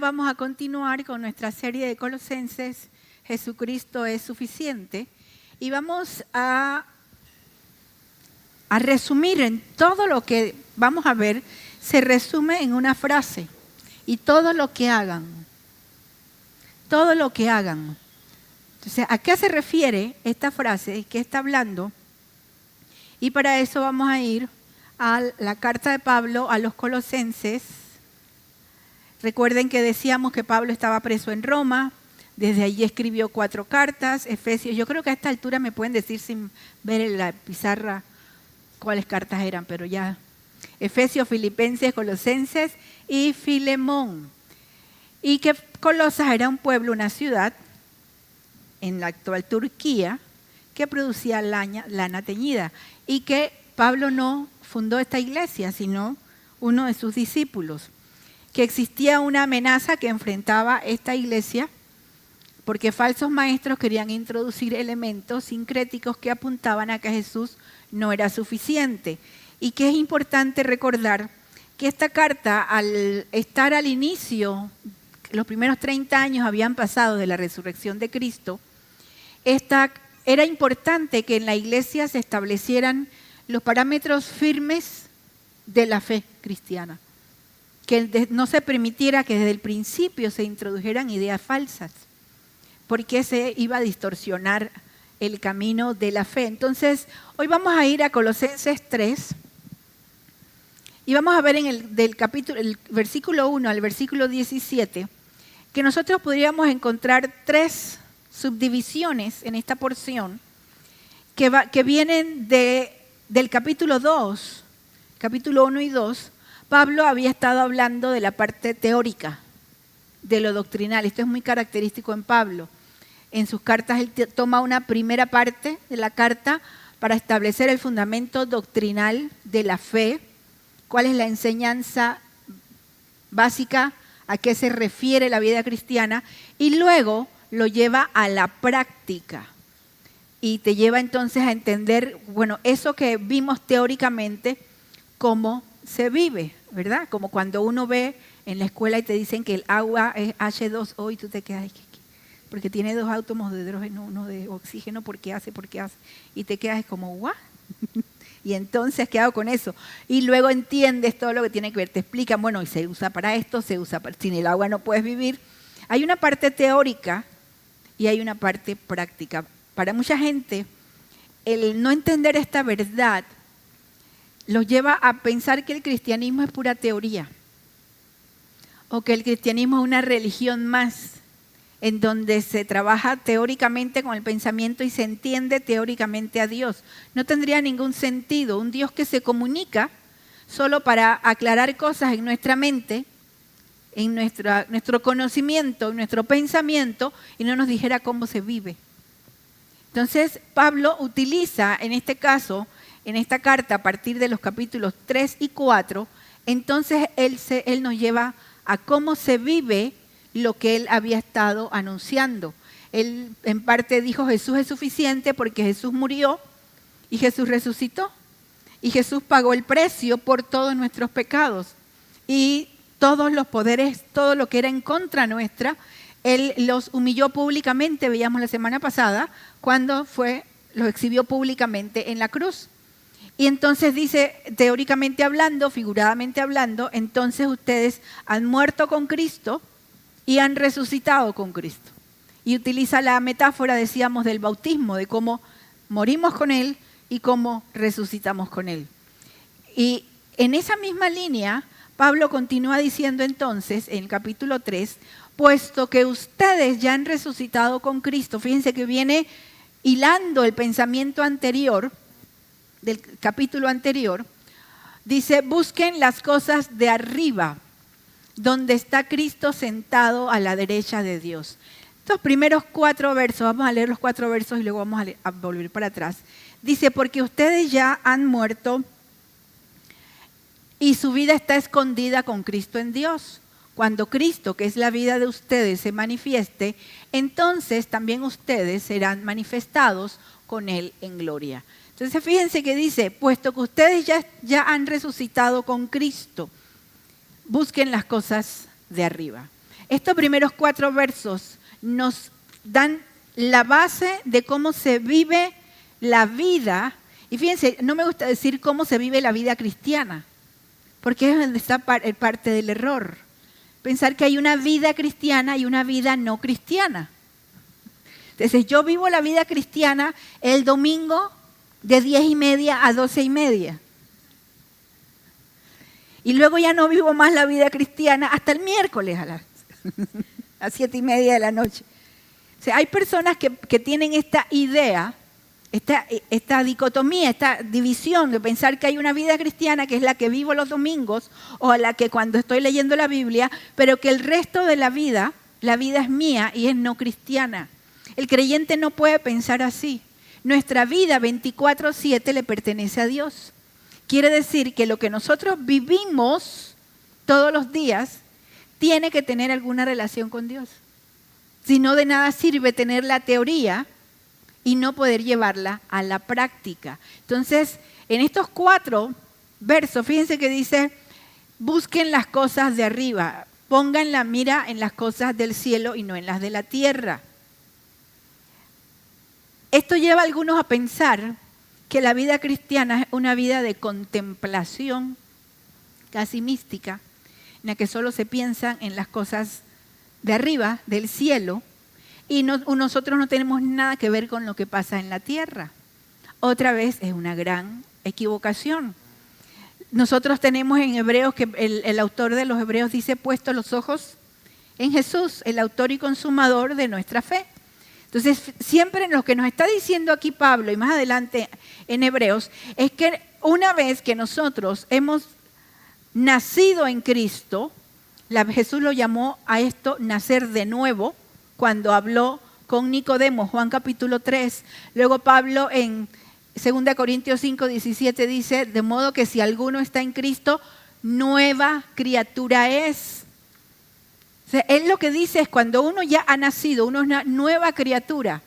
Vamos a continuar con nuestra serie de Colosenses, Jesucristo es suficiente, y vamos a resumir en todo lo que vamos a ver, se resume en una frase, y todo lo que hagan. Entonces, ¿a qué se refiere esta frase? ¿Qué está hablando? Y para eso vamos a ir a la carta de Pablo a los Colosenses. Recuerden que decíamos que Pablo estaba preso en Roma, desde allí escribió 4 cartas, Efesios. Yo creo que a esta altura me pueden decir sin ver en la pizarra cuáles cartas eran, pero ya. Efesios, Filipenses, Colosenses y Filemón. Y que Colosas era un pueblo, una ciudad, en la actual Turquía, que producía lana teñida. Y que Pablo no fundó esta iglesia, sino uno de sus discípulos. Que existía una amenaza que enfrentaba esta iglesia porque falsos maestros querían introducir elementos sincréticos que apuntaban a que Jesús no era suficiente. Y que es importante recordar que esta carta, al estar al inicio, los primeros 30 años habían pasado de la resurrección de Cristo, era importante que en la iglesia se establecieran los parámetros firmes de la fe cristiana. Que no se permitiera que desde el principio se introdujeran ideas falsas, porque se iba a distorsionar el camino de la fe. Entonces, hoy vamos a ir a Colosenses 3 y vamos a ver en el versículo 1 al versículo 17 que nosotros podríamos encontrar 3 subdivisiones en esta porción que vienen del capítulo 2, capítulo 1 y 2. Pablo había estado hablando de la parte teórica, de lo doctrinal. Esto es muy característico en Pablo. En sus cartas él toma una primera parte de la carta para establecer el fundamento doctrinal de la fe, cuál es la enseñanza básica, a qué se refiere la vida cristiana, y luego lo lleva a la práctica. Y te lleva entonces a entender, bueno, eso que vimos teóricamente, cómo se vive, ¿verdad? Como cuando uno ve en la escuela y te dicen que el agua es H2O y tú te quedas, porque tiene 2 átomos de hidrógeno, 1 de oxígeno, ¿por qué hace? Y te quedas como, ¿what? Y entonces, ¿qué hago con eso? Y luego entiendes todo lo que tiene que ver, te explican, bueno, y se usa para esto, sin el agua no puedes vivir. Hay una parte teórica y hay una parte práctica. Para mucha gente, el no entender esta verdad los lleva a pensar que el cristianismo es pura teoría o que el cristianismo es una religión más en donde se trabaja teóricamente con el pensamiento y se entiende teóricamente a Dios. No tendría ningún sentido un Dios que se comunica solo para aclarar cosas en nuestra mente, en nuestro conocimiento, en nuestro pensamiento y no nos dijera cómo se vive. Entonces Pablo utiliza en este caso, en esta carta, a partir de los capítulos 3 y 4, entonces él nos lleva a cómo se vive lo que él había estado anunciando. Él en parte dijo, Jesús es suficiente porque Jesús murió y Jesús resucitó. Y Jesús pagó el precio por todos nuestros pecados. Y todos los poderes, todo lo que era en contra nuestra, Él los humilló públicamente, veíamos la semana pasada, cuando los exhibió públicamente en la cruz. Y entonces dice, teóricamente hablando, figuradamente hablando, entonces ustedes han muerto con Cristo y han resucitado con Cristo. Y utiliza la metáfora, decíamos, del bautismo, de cómo morimos con Él y cómo resucitamos con Él. Y en esa misma línea, Pablo continúa diciendo entonces, en el capítulo 3, puesto que ustedes ya han resucitado con Cristo, fíjense que viene hilando el pensamiento anterior, del capítulo anterior, dice, busquen las cosas de arriba, donde está Cristo sentado a la derecha de Dios. Estos primeros 4 versos, vamos a leer los 4 versos y luego vamos a volver para atrás. Dice, porque ustedes ya han muerto y su vida está escondida con Cristo en Dios. Cuando Cristo, que es la vida de ustedes, se manifieste, entonces también ustedes serán manifestados con Él en gloria. Entonces fíjense que dice, puesto que ustedes ya han resucitado con Cristo, busquen las cosas de arriba. estos primeros 4 versos nos dan la base de cómo se vive la vida. Y fíjense, no me gusta decir cómo se vive la vida cristiana, porque es donde está parte del error. Pensar que hay una vida cristiana y una vida no cristiana. Entonces yo vivo la vida cristiana el domingo de 10:30 a 12:30. Y luego ya no vivo más la vida cristiana hasta el miércoles a las 7:30 de la noche. O sea, hay personas que tienen esta idea, esta dicotomía, esta división de pensar que hay una vida cristiana que es la que vivo los domingos o la que cuando estoy leyendo la Biblia, pero que el resto de la vida es mía y es no cristiana. El creyente no puede pensar así. Nuestra vida 24/7 le pertenece a Dios. Quiere decir que lo que nosotros vivimos todos los días tiene que tener alguna relación con Dios. Si no, de nada sirve tener la teoría y no poder llevarla a la práctica. Entonces, en estos 4 versos, fíjense que dice, busquen las cosas de arriba, pongan la mira en las cosas del cielo y no en las de la tierra. Esto lleva a algunos a pensar que la vida cristiana es una vida de contemplación, casi mística, en la que solo se piensan en las cosas de arriba, del cielo, y nosotros no tenemos nada que ver con lo que pasa en la tierra. Otra vez es una gran equivocación. Nosotros tenemos en Hebreos, que el autor de los Hebreos dice, puesto los ojos en Jesús, el autor y consumador de nuestra fe. Entonces, siempre lo que nos está diciendo aquí Pablo, y más adelante en Hebreos, es que una vez que nosotros hemos nacido en Cristo, Jesús lo llamó a esto nacer de nuevo, cuando habló con Nicodemo, Juan capítulo 3. Luego Pablo en 2 Corintios 5:17 dice, de modo que si alguno está en Cristo, nueva criatura es. O sea, él lo que dice es cuando uno ya ha nacido, uno es una nueva criatura,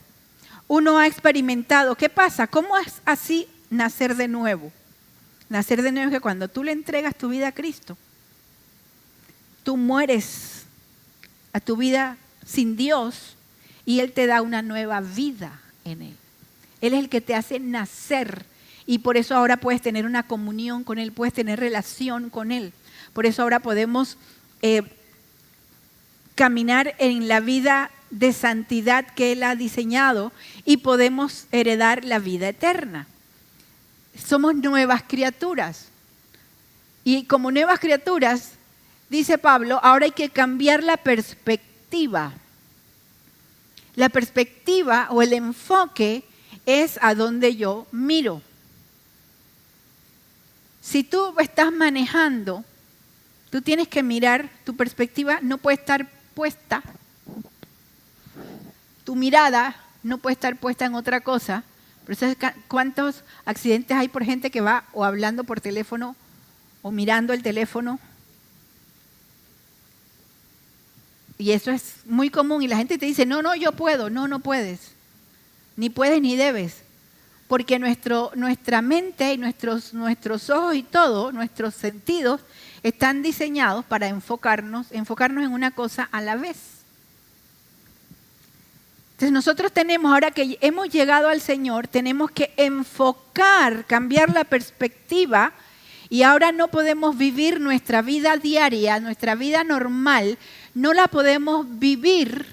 uno ha experimentado. ¿Qué pasa? ¿Cómo es así nacer de nuevo? Nacer de nuevo es que cuando tú le entregas tu vida a Cristo, tú mueres a tu vida sin Dios y Él te da una nueva vida en Él. Él es el que te hace nacer y por eso ahora puedes tener una comunión con Él, puedes tener relación con Él. Por eso ahora podemos caminar en la vida de santidad que Él ha diseñado y podemos heredar la vida eterna. Somos nuevas criaturas. Y como nuevas criaturas, dice Pablo, ahora hay que cambiar la perspectiva. La perspectiva o el enfoque es a donde yo miro. Si tú estás manejando, tú tienes que mirar, tu perspectiva no puede estar puesta, tu mirada no puede estar puesta en otra cosa. Por eso, ¿cuántos accidentes hay por gente que va o hablando por teléfono o mirando el teléfono? Y eso es muy común y la gente te dice, no, yo puedo. No puedes. Ni puedes ni debes. Porque nuestra mente y nuestros ojos y todo, nuestros sentidos, están diseñados para enfocarnos en una cosa a la vez. Entonces nosotros tenemos, ahora que hemos llegado al Señor, tenemos que enfocar, cambiar la perspectiva y ahora no podemos vivir nuestra vida diaria, nuestra vida normal, no la podemos vivir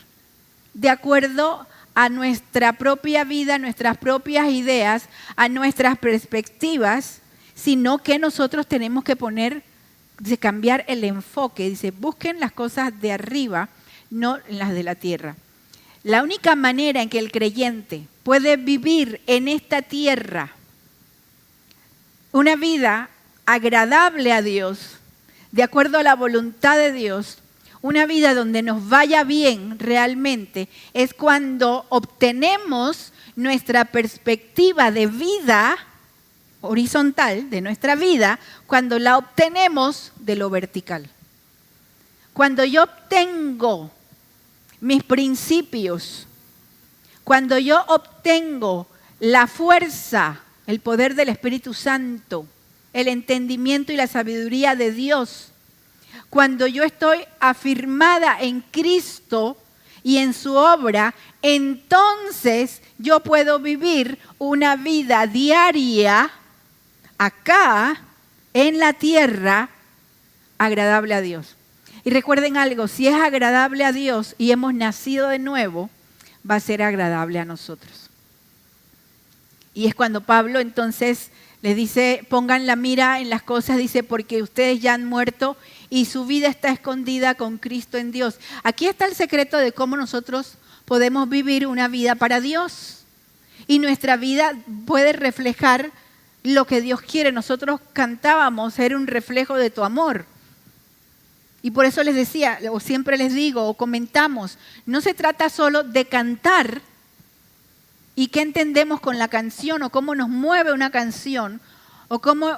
de acuerdo a nuestra propia vida, nuestras propias ideas, a nuestras perspectivas, sino que nosotros tenemos que cambiar el enfoque. Dice, busquen las cosas de arriba, no las de la tierra. La única manera en que el creyente puede vivir en esta tierra una vida agradable a Dios, de acuerdo a la voluntad de Dios, una vida donde nos vaya bien realmente, es cuando obtenemos nuestra perspectiva de vida horizontal, de nuestra vida, cuando la obtenemos de lo vertical. Cuando yo obtengo mis principios, cuando yo obtengo la fuerza, el poder del Espíritu Santo, el entendimiento y la sabiduría de Dios, Cuando yo estoy afirmada en Cristo y en su obra, entonces yo puedo vivir una vida diaria acá en la tierra agradable a Dios. Y recuerden algo, si es agradable a Dios y hemos nacido de nuevo, va a ser agradable a nosotros. Y es cuando Pablo entonces les dice, pongan la mira en las cosas, dice, porque ustedes ya han muerto y su vida está escondida con Cristo en Dios. Aquí está el secreto de cómo nosotros podemos vivir una vida para Dios. Y nuestra vida puede reflejar lo que Dios quiere. Nosotros cantábamos, ser un reflejo de tu amor. Y por eso les decía, o siempre les digo, o comentamos, no se trata solo de cantar y qué entendemos con la canción, o cómo nos mueve una canción, o cómo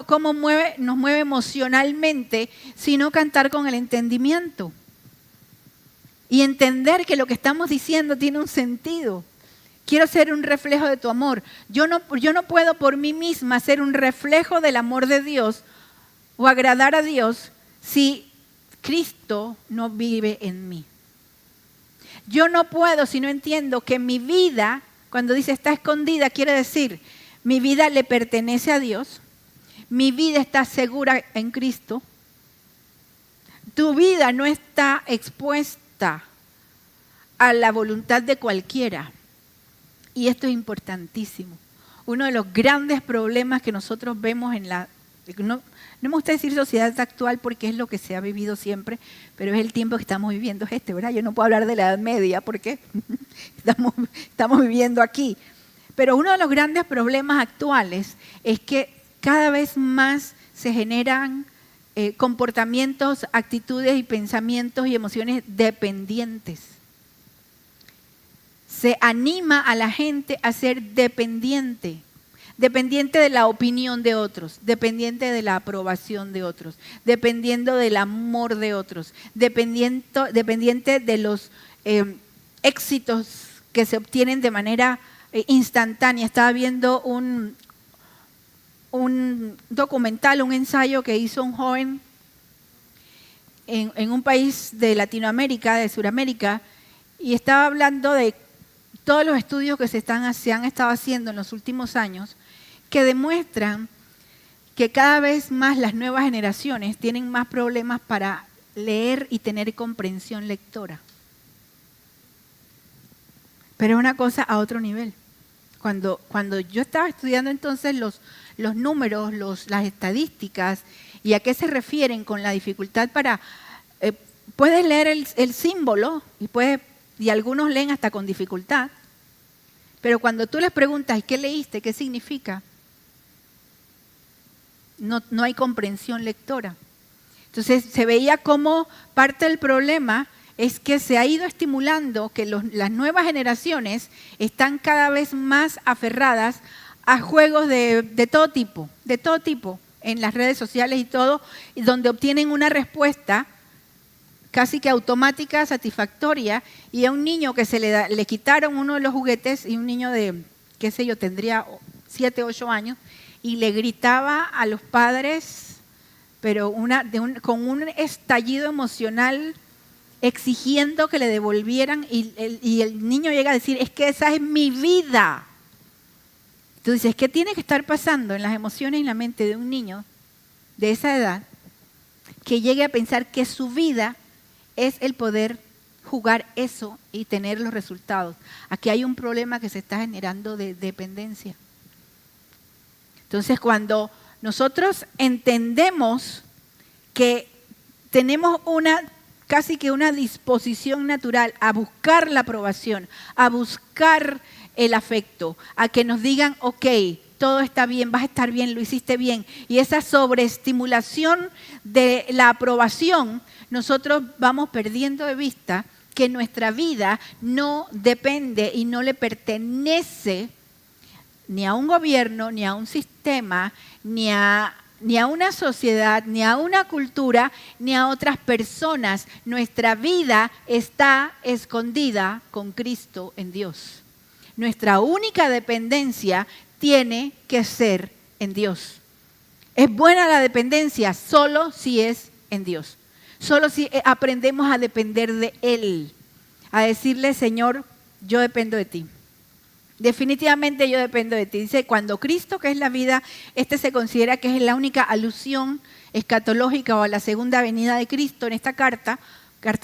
nos mueve emocionalmente, sino cantar con el entendimiento. Y entender que lo que estamos diciendo tiene un sentido. Quiero ser un reflejo de tu amor. Yo no puedo por mí misma ser un reflejo del amor de Dios o agradar a Dios si Cristo no vive en mí. Yo no puedo si no entiendo que mi vida, cuando dice está escondida, quiere decir mi vida le pertenece a Dios, mi vida está segura en Cristo, tu vida no está expuesta a la voluntad de cualquiera. Y esto es importantísimo. Uno de los grandes problemas que nosotros vemos en la... No me gusta decir sociedad actual porque es lo que se ha vivido siempre, pero es el tiempo que estamos viviendo, es ¿verdad? Yo no puedo hablar de la Edad Media porque estamos viviendo aquí. Pero uno de los grandes problemas actuales es que cada vez más se generan comportamientos, actitudes y pensamientos y emociones dependientes. Se anima a la gente a ser dependiente de la opinión de otros, dependiente de la aprobación de otros, dependiendo del amor de otros, dependiente de los éxitos que se obtienen de manera instantánea. Estaba viendo un documental, un ensayo que hizo un joven en un país de Latinoamérica, de Sudamérica, y estaba hablando de todos los estudios que se han estado haciendo en los últimos años que demuestran que cada vez más las nuevas generaciones tienen más problemas para leer y tener comprensión lectora. Pero es una cosa a otro nivel. Cuando yo estaba estudiando entonces los números, las estadísticas y a qué se refieren con la dificultad para... puedes leer el símbolo y algunos leen hasta con dificultad, pero cuando tú les preguntas ¿qué leíste? ¿Qué significa? No hay comprensión lectora. Entonces se veía como parte del problema es que se ha ido estimulando que las nuevas generaciones están cada vez más aferradas a juegos de todo tipo, en las redes sociales y todo, donde obtienen una respuesta casi que automática, satisfactoria, y a un niño que le quitaron uno de los juguetes, y un niño de, qué sé yo, tendría 7, 8 años, y le gritaba a los padres, pero con un estallido emocional, exigiendo que le devolvieran, y el niño llega a decir, es que esa es mi vida. Tú dices, ¿qué tiene que estar pasando en las emociones y en la mente de un niño de esa edad que llegue a pensar que su vida es el poder jugar eso y tener los resultados? Aquí hay un problema que se está generando de dependencia. Entonces, cuando nosotros entendemos que tenemos casi que una disposición natural a buscar la aprobación, a buscar el afecto, a que nos digan, ok, todo está bien, vas a estar bien, lo hiciste bien, y esa sobreestimulación de la aprobación, nosotros vamos perdiendo de vista que nuestra vida no depende y no le pertenece ni a un gobierno, ni a un sistema, ni a una sociedad, ni a una cultura, ni a otras personas. Nuestra vida está escondida con Cristo en Dios. Nuestra única dependencia tiene que ser en Dios. Es buena la dependencia solo si es en Dios. Solo si aprendemos a depender de Él, a decirle, Señor, yo dependo de ti. Definitivamente yo dependo de ti. Dice, cuando Cristo, que es la vida, se considera que es la única alusión escatológica o a la segunda venida de Cristo en esta carta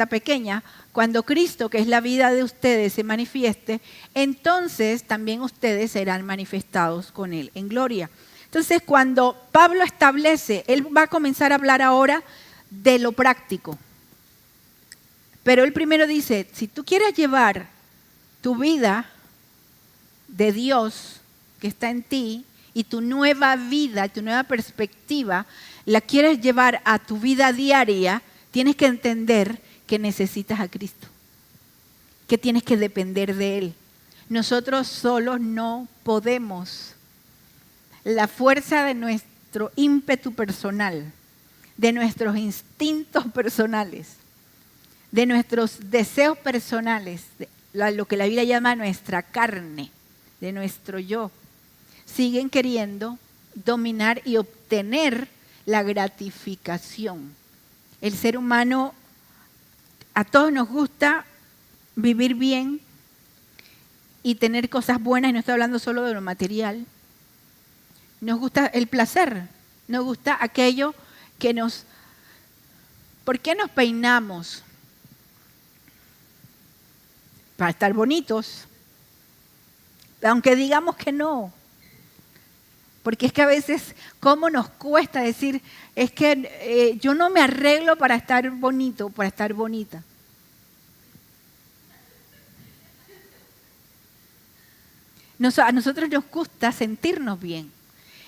pequeña. Cuando Cristo, que es la vida de ustedes, se manifieste, entonces también ustedes serán manifestados con Él en gloria. Entonces, cuando Pablo establece, él va a comenzar a hablar ahora de lo práctico. Pero él primero dice, si tú quieres llevar tu vida de Dios que está en ti y tu nueva vida, tu nueva perspectiva, la quieres llevar a tu vida diaria, tienes que entender que necesitas a Cristo, que tienes que depender de Él. Nosotros solos no podemos. La fuerza de nuestro ímpetu personal, de nuestros instintos personales, de nuestros deseos personales, de lo que la Biblia llama nuestra carne, de nuestro yo, siguen queriendo dominar y obtener la gratificación. El ser humano, a todos nos gusta vivir bien y tener cosas buenas, y no estoy hablando solo de lo material. Nos gusta el placer, nos gusta aquello que nos... ¿Por qué nos peinamos? Para estar bonitos, aunque digamos que no. Porque es que a veces, ¿cómo nos cuesta decir, es que yo no me arreglo para estar bonito, para estar bonita? A nosotros nos gusta sentirnos bien.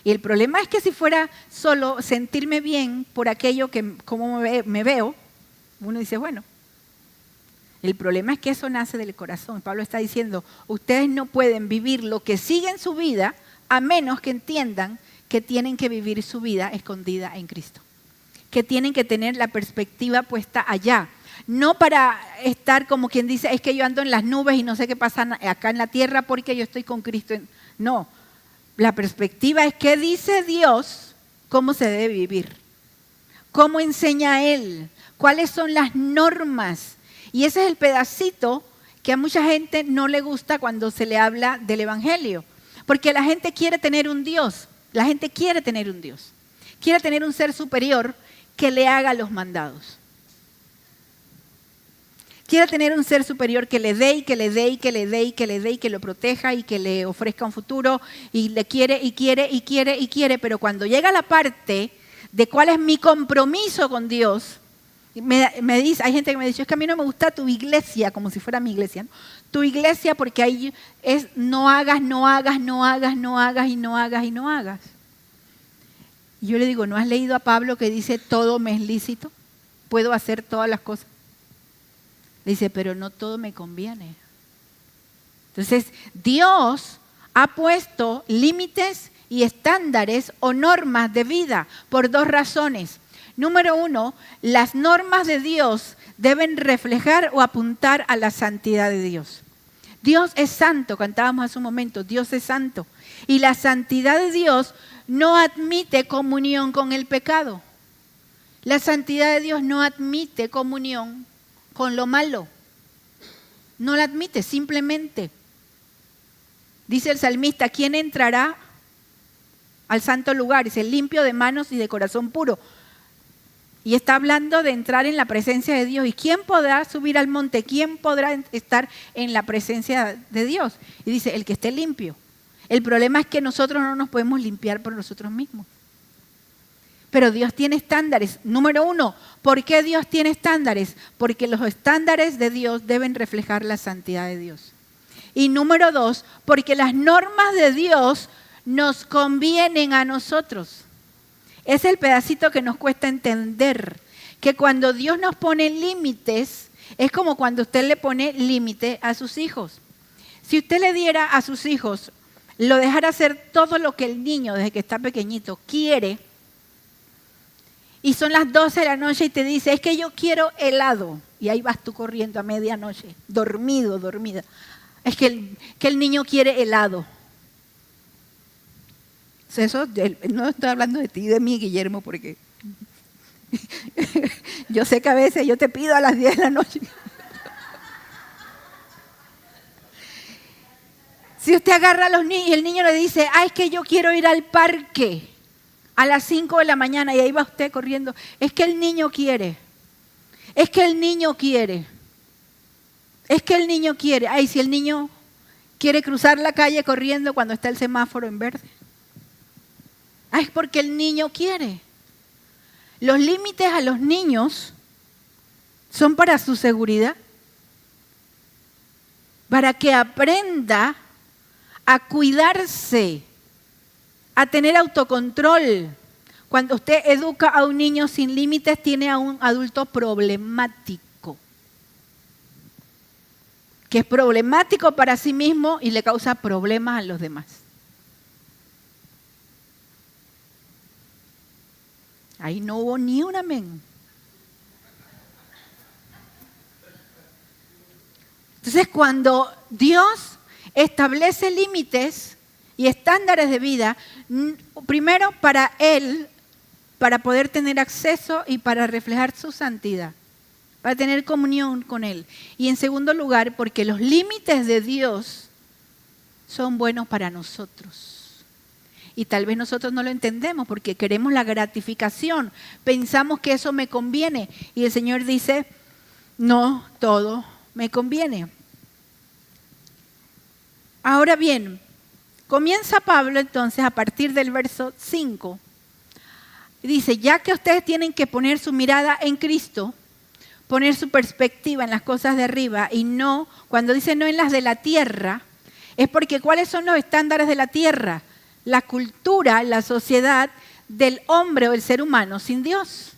Y el problema es que si fuera solo sentirme bien por aquello que como me veo, uno dice, bueno, el problema es que eso nace del corazón. Pablo está diciendo, ustedes no pueden vivir lo que sigue en su vida a menos que entiendan que tienen que vivir su vida escondida en Cristo. Que tienen que tener la perspectiva puesta allá. No para estar como quien dice, es que yo ando en las nubes y no sé qué pasa acá en la tierra porque yo estoy con Cristo. No, la perspectiva es qué dice Dios, cómo se debe vivir. Cómo enseña Él, cuáles son las normas. Y ese es el pedacito que a mucha gente no le gusta cuando se le habla del Evangelio. Porque la gente quiere tener un Dios, la gente quiere tener un Dios. Quiere tener un ser superior que le haga los mandados. Quiere tener un ser superior que le dé y que le dé y que le dé y que le dé y que lo proteja y que le ofrezca un futuro y le quiere y quiere y quiere y quiere. Pero cuando llega la parte de cuál es mi compromiso con Dios, me dice, hay gente que me dice, es que a mí no me gusta tu iglesia, como si fuera mi iglesia, ¿no? Tu iglesia porque ahí es no hagas, no hagas, no hagas, no hagas y no hagas y no hagas. Y yo le digo, ¿no has leído a Pablo que dice todo me es lícito? Puedo hacer todas las cosas. Le dice, pero no todo me conviene. Entonces, Dios ha puesto límites y estándares o normas de vida por dos razones. Número uno, las normas de Dios deben reflejar o apuntar a la santidad de Dios. Dios es santo, cantábamos hace un momento, Dios es santo. Y la santidad de Dios no admite comunión con el pecado. La santidad de Dios no admite comunión con lo malo. No la admite, simplemente. Dice el salmista, ¿quién entrará al santo lugar? Dice, limpio de manos y de corazón puro. Y está hablando de entrar en la presencia de Dios. ¿Y quién podrá subir al monte? ¿Quién podrá estar en la presencia de Dios? Y dice, el que esté limpio. El problema es que nosotros no nos podemos limpiar por nosotros mismos. Pero Dios tiene estándares. Número uno, ¿por qué Dios tiene estándares? Porque los estándares de Dios deben reflejar la santidad de Dios. Y número dos, porque las normas de Dios nos convienen a nosotros. Es el pedacito que nos cuesta entender, que cuando Dios nos pone límites, es como cuando usted le pone límite a sus hijos. Si usted le diera a sus hijos, lo dejara hacer todo lo que el niño, desde que está pequeñito, quiere, y son las 12 de la noche y te dice, es que yo quiero helado, y ahí vas tú corriendo a medianoche, dormida. Es que el niño quiere helado. Eso, no estoy hablando de ti y de mí, Guillermo, porque Yo sé que a veces yo te pido a las 10 de la noche. Si usted agarra a los niños y el niño le dice, es que yo quiero ir al parque a las 5 de la mañana y ahí va usted corriendo. Es que el niño quiere. Es que el niño quiere. Es que el niño quiere. Si el niño quiere cruzar la calle corriendo cuando está el semáforo en verde. Es porque el niño quiere. Los límites a los niños son para su seguridad. Para que aprenda a cuidarse, a tener autocontrol. Cuando usted educa a un niño sin límites, tiene a un adulto problemático. Que es problemático para sí mismo y le causa problemas a los demás. Ahí no hubo ni un amén. Entonces, cuando Dios establece límites y estándares de vida, primero para Él, para poder tener acceso y para reflejar su santidad, para tener comunión con Él. Y en segundo lugar, porque los límites de Dios son buenos para nosotros. Y tal vez nosotros no lo entendemos porque queremos la gratificación, pensamos que eso me conviene. Y el Señor dice, no todo me conviene. Ahora bien, comienza Pablo entonces a partir del verso 5. Dice, ya que ustedes tienen que poner su mirada en Cristo, poner su perspectiva en las cosas de arriba y no, cuando dice no en las de la tierra, es porque ¿cuáles son los estándares de la tierra? La cultura, la sociedad del hombre o el ser humano sin Dios.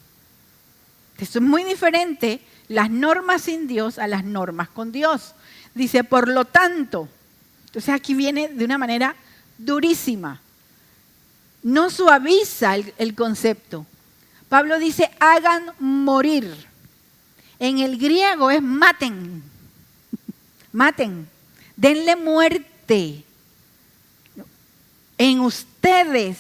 Eso es muy diferente, las normas sin Dios a las normas con Dios. Dice, por lo tanto, entonces aquí viene de una manera durísima. No suaviza el concepto. Pablo dice, hagan morir. En el griego es maten. Maten. Denle muerte. En ustedes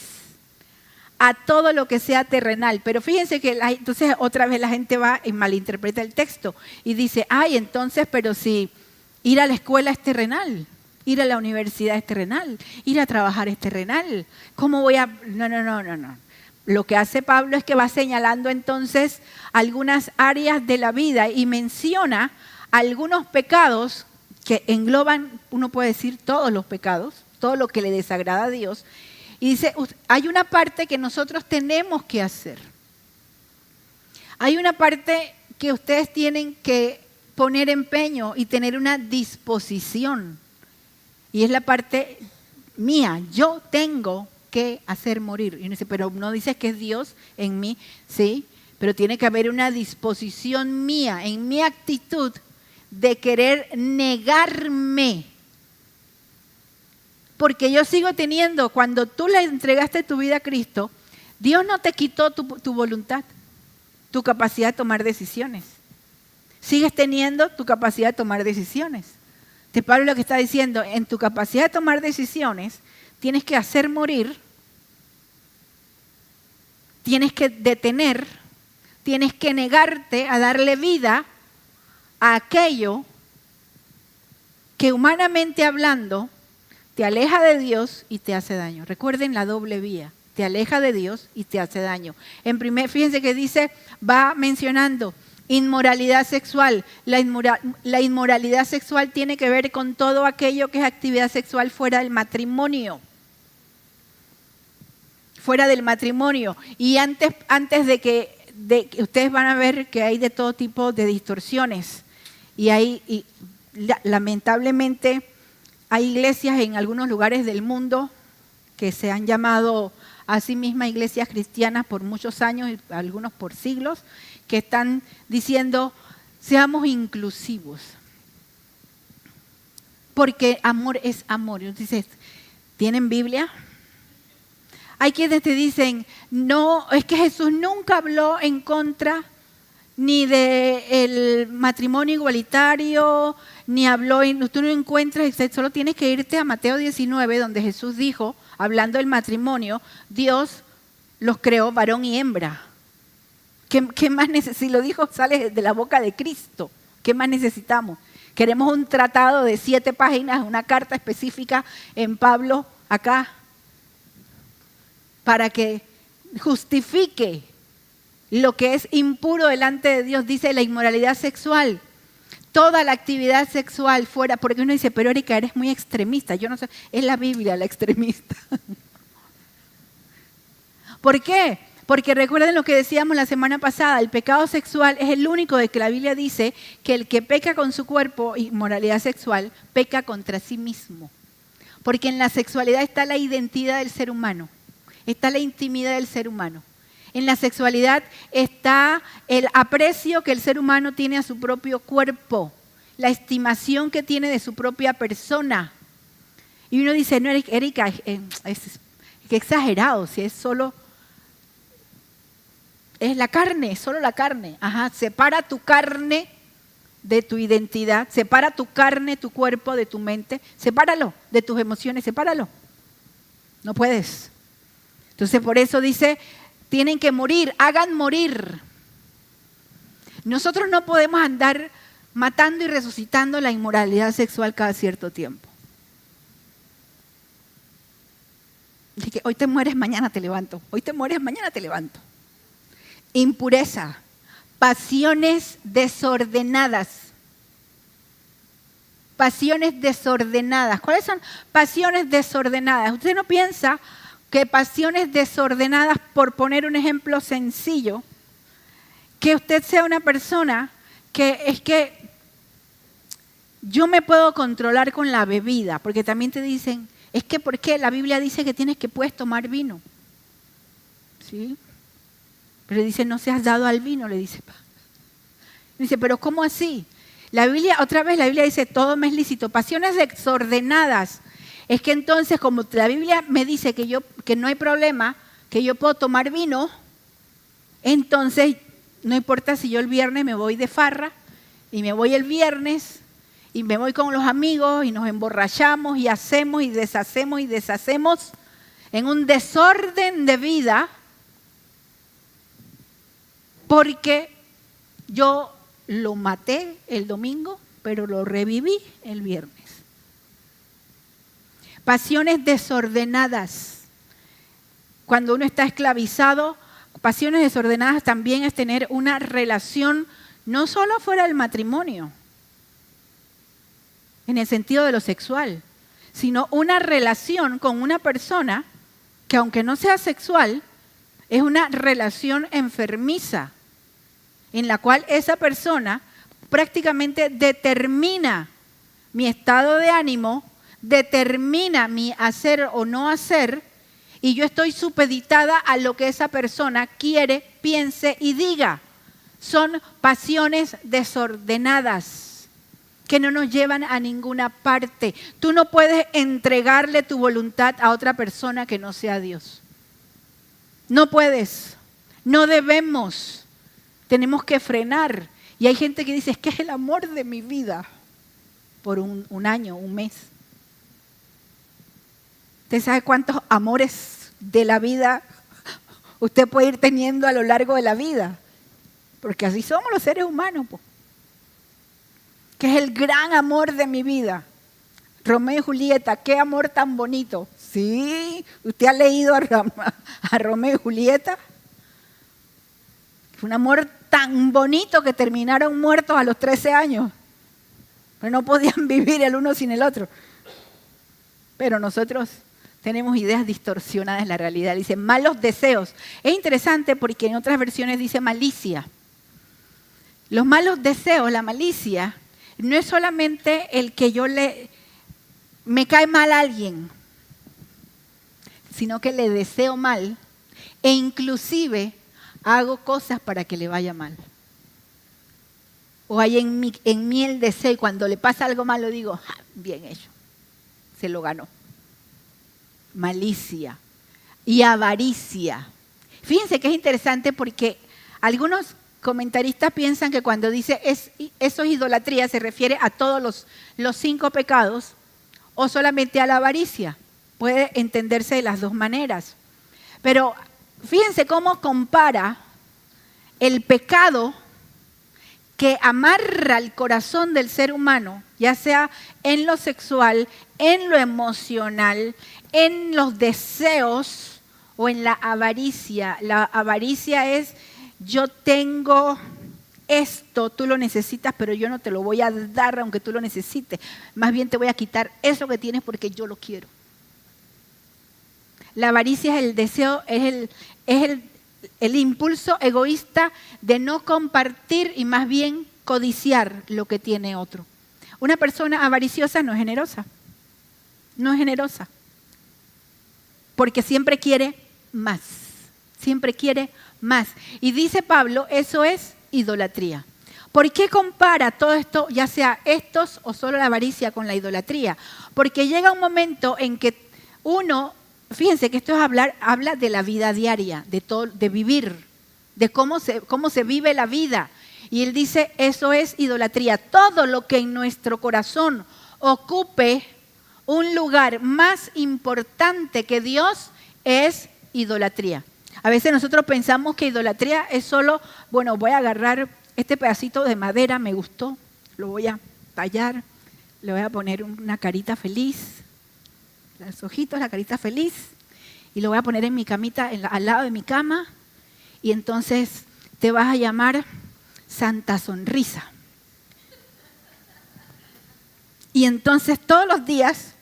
a todo lo que sea terrenal. Pero fíjense que entonces otra vez la gente va y malinterpreta el texto y dice, entonces, pero si ir a la escuela es terrenal, ir a la universidad es terrenal, ir a trabajar es terrenal. ¿Cómo voy a...? No. Lo que hace Pablo es que va señalando entonces algunas áreas de la vida y menciona algunos pecados que engloban, uno puede decir, todos los pecados, todo lo que le desagrada a Dios. Y dice, hay una parte que nosotros tenemos que hacer. Hay una parte que ustedes tienen que poner empeño y tener una disposición. Y es la parte mía. Yo tengo que hacer morir. Y uno dice, pero no dices que es Dios en mí. Sí, pero tiene que haber una disposición mía, en mi actitud de querer negarme. Porque yo sigo teniendo, cuando tú le entregaste tu vida a Cristo, Dios no te quitó tu voluntad, tu capacidad de tomar decisiones. Sigues teniendo tu capacidad de tomar decisiones. Te Pablo lo que está diciendo, en tu capacidad de tomar decisiones, tienes que hacer morir, tienes que detener, tienes que negarte a darle vida a aquello que humanamente hablando te aleja de Dios y te hace daño. Recuerden la doble vía, te aleja de Dios y te hace daño. Fíjense que dice, va mencionando inmoralidad sexual. La inmoralidad sexual tiene que ver con todo aquello que es actividad sexual fuera del matrimonio. Fuera del matrimonio. Y antes de que ustedes van a ver que hay de todo tipo de distorsiones. Y lamentablemente hay iglesias en algunos lugares del mundo que se han llamado a sí mismas iglesias cristianas por muchos años, y algunos por siglos, que están diciendo, seamos inclusivos. Porque amor es amor. Y dices, ¿tienen Biblia? Hay quienes te dicen, no, es que Jesús nunca habló en contra ni del matrimonio igualitario, ni habló, tú no encuentras, solo tienes que irte a Mateo 19, donde Jesús dijo, hablando del matrimonio, Dios los creó varón y hembra. ¿Qué más necesitamos? Si lo dijo, sale de la boca de Cristo. ¿Qué más necesitamos? Queremos un tratado de 7 páginas, una carta específica en Pablo acá, para que justifique lo que es impuro delante de Dios. Dice la inmoralidad sexual, toda la actividad sexual fuera, porque uno dice, pero Erika, eres muy extremista. Yo no sé, es la Biblia la extremista. ¿Por qué? Porque recuerden lo que decíamos la semana pasada, el pecado sexual es el único de que la Biblia dice que el que peca con su cuerpo, inmoralidad sexual, peca contra sí mismo. Porque en la sexualidad está la identidad del ser humano, está la intimidad del ser humano. En la sexualidad está el aprecio que el ser humano tiene a su propio cuerpo, la estimación que tiene de su propia persona. Y uno dice, no, Erika, es exagerado, si es solo... Es la carne, solo la carne. Ajá, separa tu carne de tu identidad, separa tu carne, tu cuerpo de tu mente, sepáralo de tus emociones, sepáralo. No puedes. Entonces por eso dice, tienen que morir, hagan morir. Nosotros no podemos andar matando y resucitando la inmoralidad sexual cada cierto tiempo. Dice que hoy te mueres, mañana te levanto. Hoy te mueres, mañana te levanto. Impureza, pasiones desordenadas. Pasiones desordenadas. ¿Cuáles son pasiones desordenadas? Usted no piensa que pasiones desordenadas, por poner un ejemplo sencillo, que usted sea una persona que es que yo me puedo controlar con la bebida, porque también te dicen, es que ¿por qué? La Biblia dice que puedes tomar vino. ¿Sí? Pero dice, no seas dado al vino, le dice. Dice, pero ¿cómo así? La Biblia, otra vez la Biblia dice, todo me es lícito. Pasiones desordenadas. Es que entonces, como la Biblia me dice que no hay problema, que yo puedo tomar vino, entonces no importa si yo el viernes me voy de farra, y me voy el viernes, y me voy con los amigos, y nos emborrachamos, y hacemos, y deshacemos, en un desorden de vida, porque yo lo maté el domingo, pero lo reviví el viernes. Pasiones desordenadas. Cuando uno está esclavizado, pasiones desordenadas también es tener una relación no solo fuera del matrimonio, en el sentido de lo sexual, sino una relación con una persona que aunque no sea sexual, es una relación enfermiza, en la cual esa persona prácticamente determina mi estado de ánimo, determina mi hacer o no hacer, y yo estoy supeditada a lo que esa persona quiere, piense y diga. Son pasiones desordenadas que no nos llevan a ninguna parte. Tú no puedes entregarle tu voluntad a otra persona que no sea Dios. No puedes, no debemos. Tenemos que frenar. Y hay gente que dice, es que es el amor de mi vida. Por un año, un mes. ¿Usted sabe cuántos amores de la vida usted puede ir teniendo a lo largo de la vida? Porque así somos los seres humanos. Que es el gran amor de mi vida. Romeo y Julieta, qué amor tan bonito. Sí, ¿usted ha leído a Romeo y Julieta? Fue un amor tan bonito que terminaron muertos a los 13 años. Pero no podían vivir el uno sin el otro. Pero nosotros tenemos ideas distorsionadas de la realidad. Dice malos deseos. Es interesante porque en otras versiones dice malicia. Los malos deseos, la malicia, no es solamente el que me cae mal a alguien, sino que le deseo mal e inclusive hago cosas para que le vaya mal. O hay en mí el deseo y cuando le pasa algo malo digo, bien hecho, se lo ganó. Malicia y avaricia. Fíjense que es interesante porque algunos comentaristas piensan que cuando dice eso es idolatría se refiere a todos los 5 pecados o solamente a la avaricia. Puede entenderse de las dos maneras. Pero fíjense cómo compara el pecado que amarra el corazón del ser humano, ya sea en lo sexual, en lo emocional, en los deseos o en la avaricia. La avaricia es: yo tengo esto, tú lo necesitas, pero yo no te lo voy a dar aunque tú lo necesites. Más bien te voy a quitar eso que tienes porque yo lo quiero. La avaricia es el deseo, es el impulso egoísta de no compartir y más bien codiciar lo que tiene otro. Una persona avariciosa no es generosa. No es generosa. Porque siempre quiere más. Siempre quiere más. Y dice Pablo, eso es idolatría. ¿Por qué compara todo esto, ya sea estos o solo la avaricia, con la idolatría? Porque llega un momento en que uno, fíjense que esto es habla de la vida diaria, de vivir, de cómo se vive la vida. Y él dice, eso es idolatría. Todo lo que en nuestro corazón ocupe un lugar más importante que Dios es idolatría. A veces nosotros pensamos que idolatría es solo, bueno, voy a agarrar este pedacito de madera, me gustó, lo voy a tallar, le voy a poner una carita feliz, los ojitos, la carita feliz, y lo voy a poner en mi camita, al lado de mi cama, y entonces te vas a llamar Santa Sonrisa. Y entonces todos los días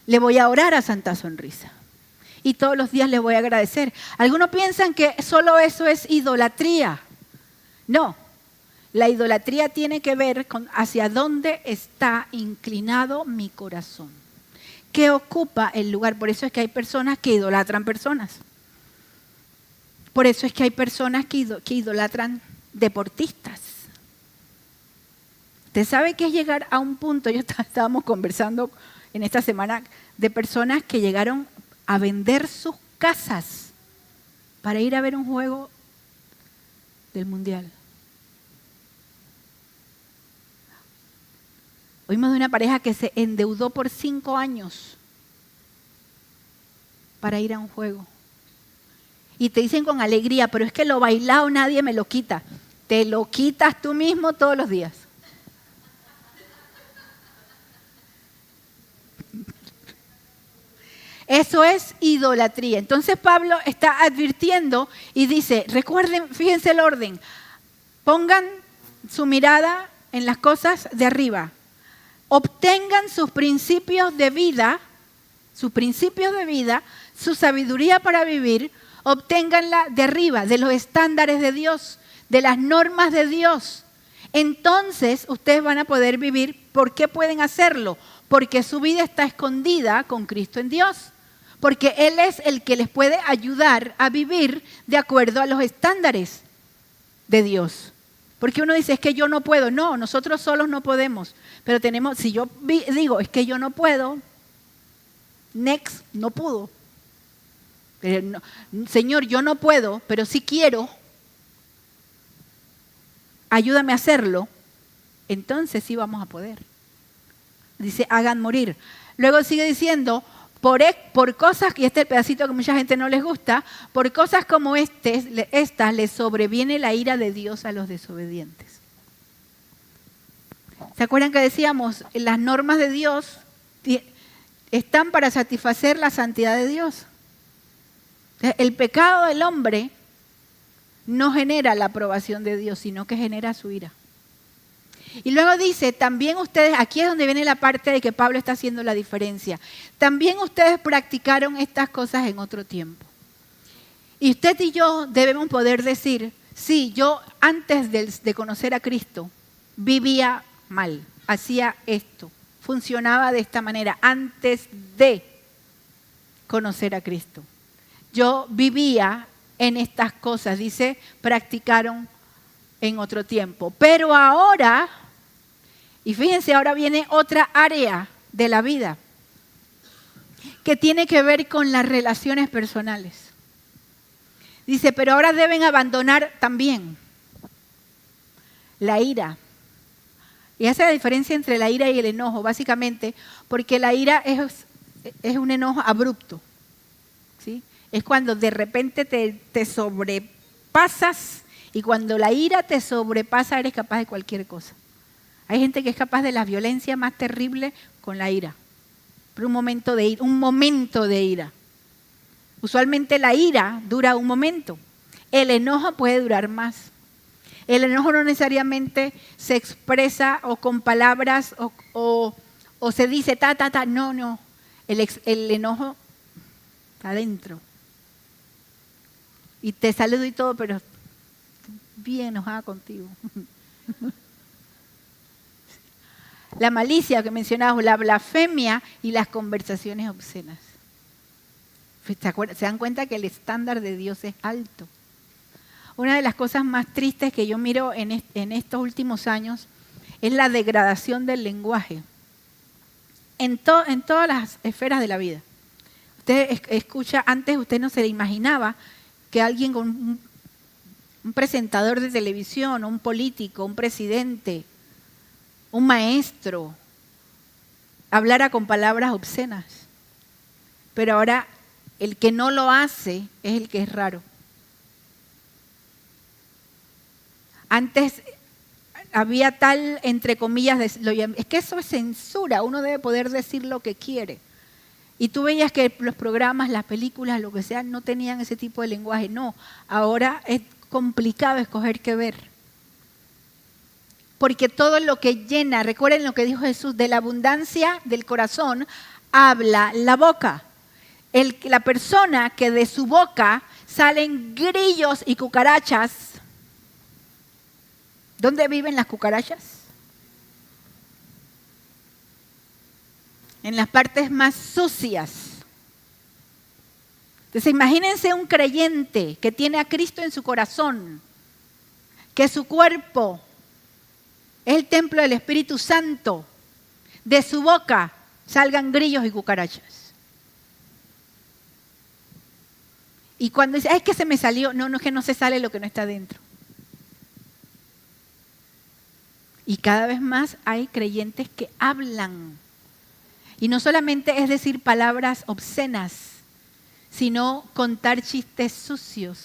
le voy a orar a Santa Sonrisa. Y todos los días le voy a agradecer. Algunos piensan que solo eso es idolatría. No, la idolatría tiene que ver con hacia dónde está inclinado mi corazón. ¿Qué ocupa el lugar? Por eso es que hay personas que idolatran personas. Por eso es que hay personas que idolatran deportistas. ¿Usted sabe qué es llegar a un punto? Estábamos conversando en esta semana de personas que llegaron a vender sus casas para ir a ver un juego del Mundial. Oímos de una pareja que se endeudó por 5 años para ir a un juego. Y te dicen con alegría, pero es que lo bailado nadie me lo quita. Te lo quitas tú mismo todos los días. Eso es idolatría. Entonces Pablo está advirtiendo y dice, recuerden, fíjense el orden, pongan su mirada en las cosas de arriba, obtengan sus principios de vida, su sabiduría para vivir, obténganla de arriba, de los estándares de Dios, de las normas de Dios. Entonces ustedes van a poder vivir. ¿Por qué pueden hacerlo? Porque su vida está escondida con Cristo en Dios. Porque Él es el que les puede ayudar a vivir de acuerdo a los estándares de Dios. Porque uno dice, es que yo no puedo. No, nosotros solos no podemos. Pero tenemos, si yo digo, es que yo no puedo, next, no pudo. Pero no, Señor, yo no puedo, pero sí quiero. Ayúdame a hacerlo. Entonces sí vamos a poder. Dice, hagan morir. Luego sigue diciendo, por cosas, y este es el pedacito que mucha gente no les gusta, por cosas como estas les sobreviene la ira de Dios a los desobedientes. ¿Se acuerdan que decíamos, las normas de Dios están para satisfacer la santidad de Dios? El pecado del hombre no genera la aprobación de Dios, sino que genera su ira. Y luego dice, también ustedes, aquí es donde viene la parte de que Pablo está haciendo la diferencia, también ustedes practicaron estas cosas en otro tiempo. Y usted y yo debemos poder decir, sí, yo antes de conocer a Cristo vivía mal, hacía esto, funcionaba de esta manera antes de conocer a Cristo. Yo vivía en estas cosas, dice, practicaron en otro tiempo. Pero ahora, y fíjense, ahora viene otra área de la vida que tiene que ver con las relaciones personales. Dice, pero ahora deben abandonar también la ira. Y hace la diferencia entre la ira y el enojo, básicamente, porque la ira es un enojo abrupto, ¿sí? Es cuando de repente te sobrepasas Y cuando la ira te sobrepasa, eres capaz de cualquier cosa. Hay gente que es capaz de la violencia más terrible con la ira. Pero un momento de ira. Usualmente la ira dura un momento. El enojo puede durar más. El enojo no necesariamente se expresa o con palabras o se dice ta. No. El enojo está adentro. Y te saludo y todo, pero bien enojada contigo. La malicia que mencionábamos, la blasfemia y las conversaciones obscenas. ¿Se dan cuenta que el estándar de Dios es alto? Una de las cosas más tristes que yo miro en estos últimos años es la degradación del lenguaje en todas las esferas de la vida. Usted escucha, antes usted no se le imaginaba que alguien con un presentador de televisión, un político, un presidente, un maestro, hablara con palabras obscenas. Pero ahora el que no lo hace es el que es raro. Antes había tal, entre comillas, es que eso es censura, uno debe poder decir lo que quiere. Y tú veías que los programas, las películas, lo que sea, no tenían ese tipo de lenguaje. No, ahora es complicado escoger qué ver. Porque todo lo que llena, recuerden lo que dijo Jesús, de la abundancia del corazón habla la boca. La persona que de su boca salen grillos y cucarachas. ¿Dónde viven las cucarachas? En las partes más sucias. Entonces imagínense un creyente que tiene a Cristo en su corazón, que su cuerpo es el templo del Espíritu Santo, de su boca salgan grillos y cucarachas. Y cuando dice, es que se me salió, no es que no se sale lo que no está dentro. Y cada vez más hay creyentes que hablan. Y no solamente es decir palabras obscenas, sino contar chistes sucios.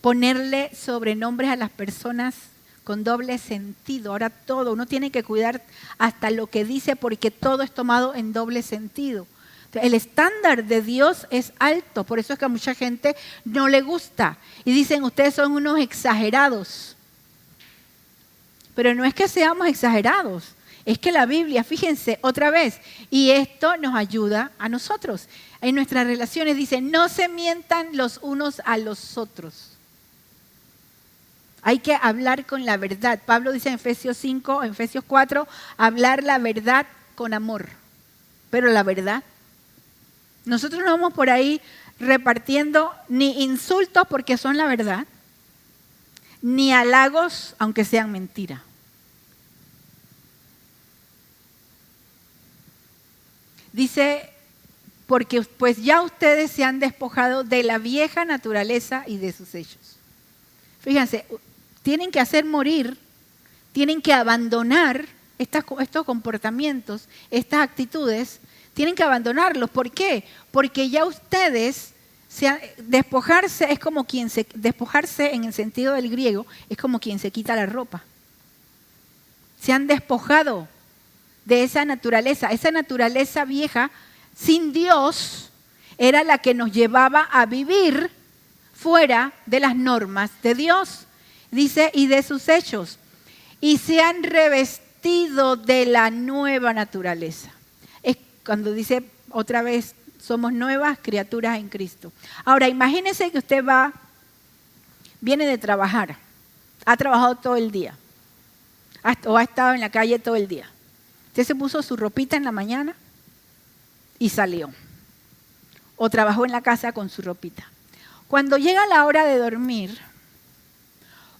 Ponerle sobrenombres a las personas con doble sentido. Ahora todo, uno tiene que cuidar hasta lo que dice porque todo es tomado en doble sentido. El estándar de Dios es alto, por eso es que a mucha gente no le gusta. Y dicen, ustedes son unos exagerados. Pero no es que seamos exagerados, es que la Biblia, fíjense otra vez, y esto nos ayuda a nosotros. En nuestras relaciones dice, no se mientan los unos a los otros. Hay que hablar con la verdad. Pablo dice en Efesios 5, en Efesios 4, hablar la verdad con amor. Pero la verdad, nosotros no vamos por ahí repartiendo ni insultos porque son la verdad, ni halagos aunque sean mentira. Dice, porque pues ya ustedes se han despojado de la vieja naturaleza y de sus hechos. Fíjense, tienen que hacer morir, tienen que abandonar estos comportamientos, estas actitudes, tienen que abandonarlos. ¿Por qué? Porque ya ustedes, despojarse es como despojarse en el sentido del griego, es como quien se quita la ropa. Se han despojado de esa naturaleza vieja, sin Dios, era la que nos llevaba a vivir fuera de las normas de Dios. Dice, y de sus hechos. Y se han revestido de la nueva naturaleza. Es cuando dice otra vez, somos nuevas criaturas en Cristo. Ahora, imagínense que usted viene de trabajar, ha trabajado todo el día, o ha estado en la calle todo el día. Usted se puso su ropita en la mañana y salió. O trabajó en la casa con su ropita. Cuando llega la hora de dormir,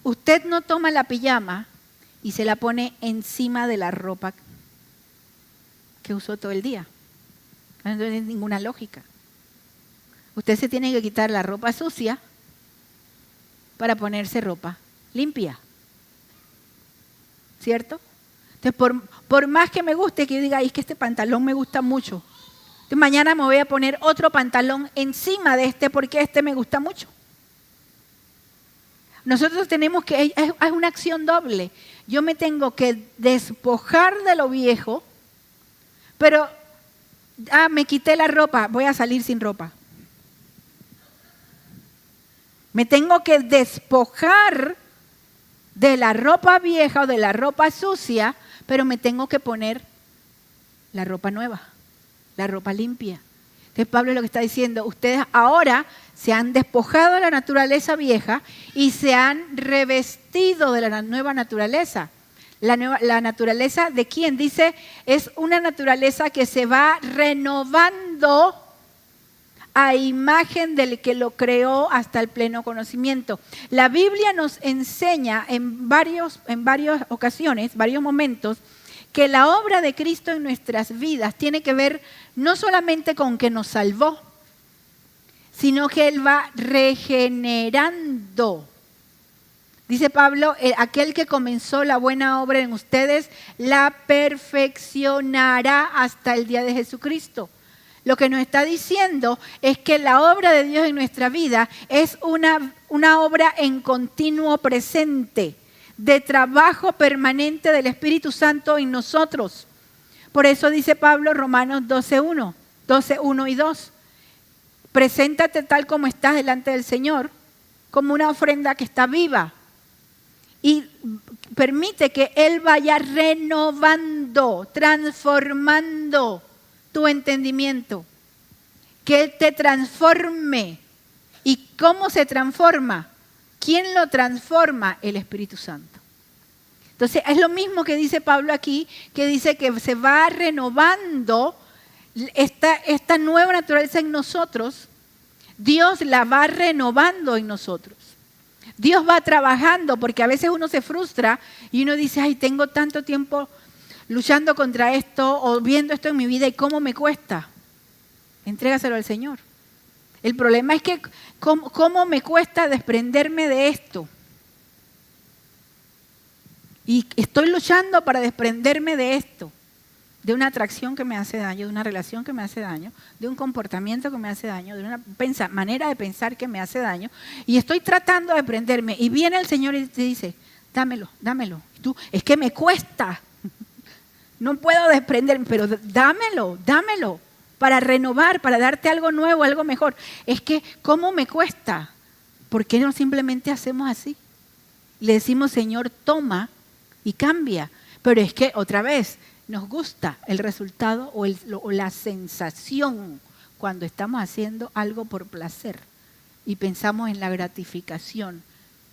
usted no toma la pijama y se la pone encima de la ropa que usó todo el día. No tiene ninguna lógica. Usted se tiene que quitar la ropa sucia para ponerse ropa limpia. ¿Cierto? Entonces, por más que me guste, que yo diga, es que este pantalón me gusta mucho. Entonces, mañana me voy a poner otro pantalón encima de este porque este me gusta mucho. nosotros tenemos que, es una acción doble. Yo me tengo que despojar de lo viejo, pero, me quité la ropa, voy a salir sin ropa. Me tengo que despojar de la ropa vieja o de la ropa sucia, pero me tengo que poner la ropa nueva, la ropa limpia. Entonces Pablo es lo que está diciendo, ustedes ahora se han despojado de la naturaleza vieja y se han revestido de la nueva naturaleza. La naturaleza de quién, dice, es una naturaleza que se va renovando a imagen del que lo creó hasta el pleno conocimiento. La Biblia nos enseña en varias ocasiones, varios momentos, que la obra de Cristo en nuestras vidas tiene que ver no solamente con que nos salvó, sino que Él va regenerando. Dice Pablo, aquel que comenzó la buena obra en ustedes, la perfeccionará hasta el día de Jesucristo. Lo que nos está diciendo es que la obra de Dios en nuestra vida es una obra en continuo presente, de trabajo permanente del Espíritu Santo en nosotros. Por eso dice Pablo, Romanos 12:1 y 2. Preséntate tal como estás delante del Señor, como una ofrenda que está viva. Y permite que Él vaya renovando, transformando tu entendimiento. Que Él te transforme. ¿Y cómo se transforma? ¿Quién lo transforma? El Espíritu Santo. Entonces es lo mismo que dice Pablo aquí, que dice que se va renovando esta nueva naturaleza en nosotros. Dios la va renovando en nosotros. Dios va trabajando, porque a veces uno se frustra y uno dice, ay, tengo tanto tiempo luchando contra esto o viendo esto en mi vida y cómo me cuesta. Entrégaselo al Señor. El problema es que cómo me cuesta desprenderme de esto. Y estoy luchando para desprenderme de esto, de una atracción que me hace daño, de una relación que me hace daño, de un comportamiento que me hace daño, de una manera de pensar que me hace daño. Y estoy tratando de desprenderme. Y viene el Señor y te dice, dámelo. Y tú, es que me cuesta. No puedo desprenderme, pero dámelo. Para renovar, para darte algo nuevo, algo mejor. Es que, ¿cómo me cuesta? ¿Por qué no simplemente hacemos así? Le decimos, Señor, toma y cambia. Pero es que, otra vez, nos gusta el resultado o la sensación cuando estamos haciendo algo por placer y pensamos en la gratificación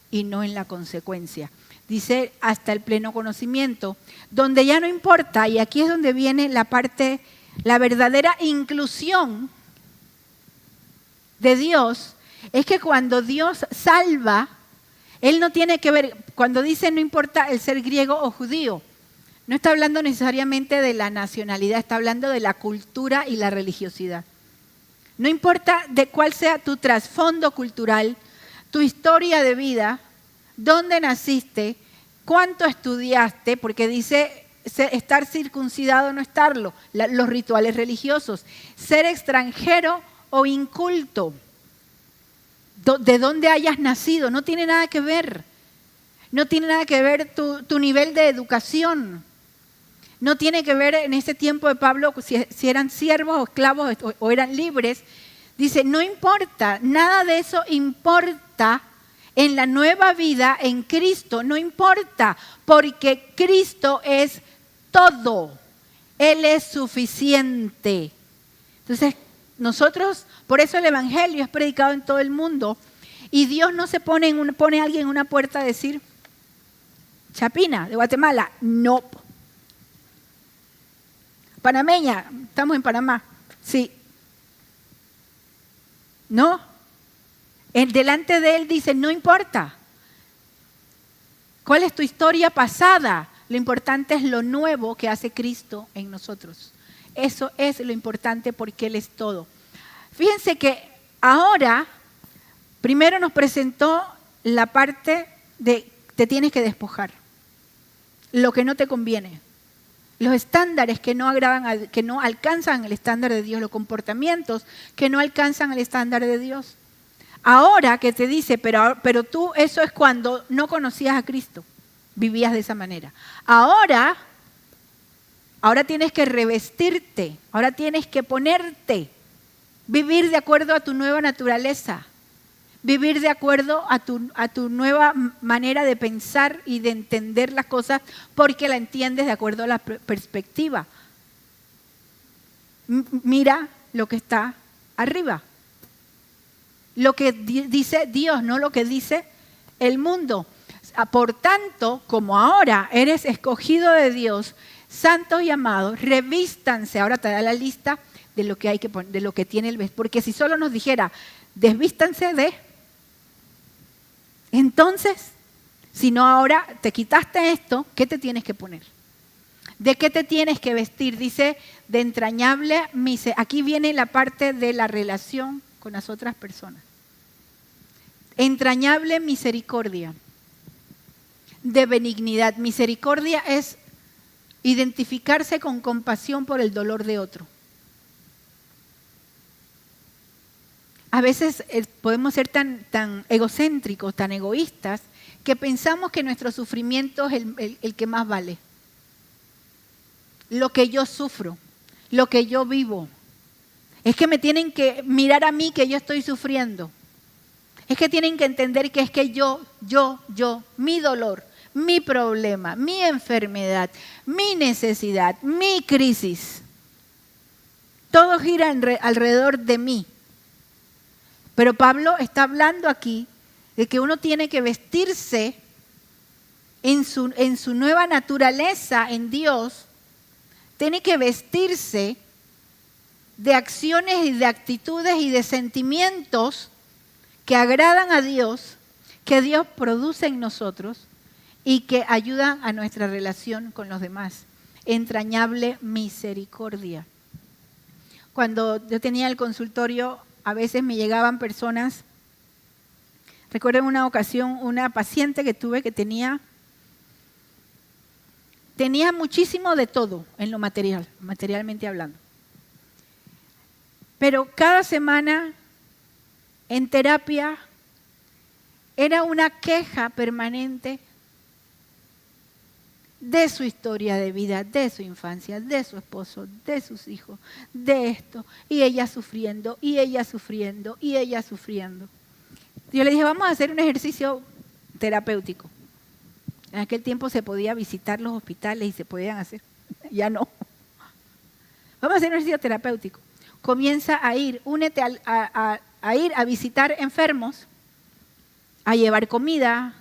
y no en la consecuencia. Dice, hasta el pleno conocimiento, donde ya no importa, y aquí es donde viene la verdadera inclusión de Dios, es que cuando Dios salva, Él no tiene que ver, cuando dice no importa el ser griego o judío, no está hablando necesariamente de la nacionalidad, está hablando de la cultura y la religiosidad. No importa de cuál sea tu trasfondo cultural, tu historia de vida, dónde naciste, cuánto estudiaste, porque dice estar circuncidado o no estarlo, los rituales religiosos, ser extranjero o inculto, de dónde hayas nacido, no tiene nada que ver. No tiene nada que ver tu nivel de educación. No tiene que ver en ese tiempo de Pablo si eran siervos o esclavos o eran libres. Dice, no importa, nada de eso importa en la nueva vida en Cristo. No importa, porque Cristo es todo. Él es suficiente. Entonces, nosotros, por eso el Evangelio es predicado en todo el mundo. Y Dios no se pone a alguien en una puerta a decir, Chapina, de Guatemala, no. Panameña, estamos en Panamá, sí. No. Delante de Él dice, no importa. ¿Cuál es tu historia pasada? Lo importante es lo nuevo que hace Cristo en nosotros. Eso es lo importante porque Él es todo. Fíjense que ahora, primero nos presentó la parte de te tienes que despojar. Lo que no te conviene. Los estándares que no alcanzan el estándar de Dios, los comportamientos que no alcanzan el estándar de Dios. Ahora que te dice, pero tú, eso es cuando no conocías a Cristo, vivías de esa manera. Ahora tienes que revestirte, ahora tienes que ponerte, vivir de acuerdo a tu nueva naturaleza, vivir de acuerdo a tu nueva manera de pensar y de entender las cosas, porque la entiendes de acuerdo a la perspectiva. Mira lo que está arriba. Lo que dice Dios, no lo que dice el mundo. Por tanto, como ahora eres escogido de Dios, santos y amados, revístanse. Ahora te da la lista de lo que hay que poner, de lo que tiene el vestido. Porque si solo nos dijera, desvístanse de. Entonces, si no ahora te quitaste esto, ¿qué te tienes que poner? ¿De qué te tienes que vestir? Dice, de entrañable misericordia. Aquí viene la parte de la relación con las otras personas. Entrañable misericordia, de benignidad. Misericordia es identificarse con compasión por el dolor de otro. A veces podemos ser tan egocéntricos, tan egoístas, que pensamos que nuestro sufrimiento es el que más vale. Lo que yo sufro, lo que yo vivo. Es que me tienen que mirar a mí que yo estoy sufriendo. Es que tienen que entender que es que yo, mi dolor, mi problema, mi enfermedad, mi necesidad, mi crisis, todo gira alrededor de mí. Pero Pablo está hablando aquí de que uno tiene que vestirse en su nueva naturaleza en Dios, tiene que vestirse de acciones y de actitudes y de sentimientos que agradan a Dios, que Dios produce en nosotros y que ayudan a nuestra relación con los demás. Entrañable misericordia. Cuando yo tenía el consultorio, a veces me llegaban personas. Recuerdo en una ocasión una paciente que tuve que tenía muchísimo de todo en lo material, materialmente hablando. Pero cada semana en terapia era una queja permanente de su historia de vida, de su infancia, de su esposo, de sus hijos, de esto, y ella sufriendo, y ella sufriendo, y ella sufriendo. Yo le dije, vamos a hacer un ejercicio terapéutico. En aquel tiempo se podía visitar los hospitales y se podían hacer, ya no. Vamos a hacer un ejercicio terapéutico. Comienza a ir, únete a ir a visitar enfermos, a llevar comida,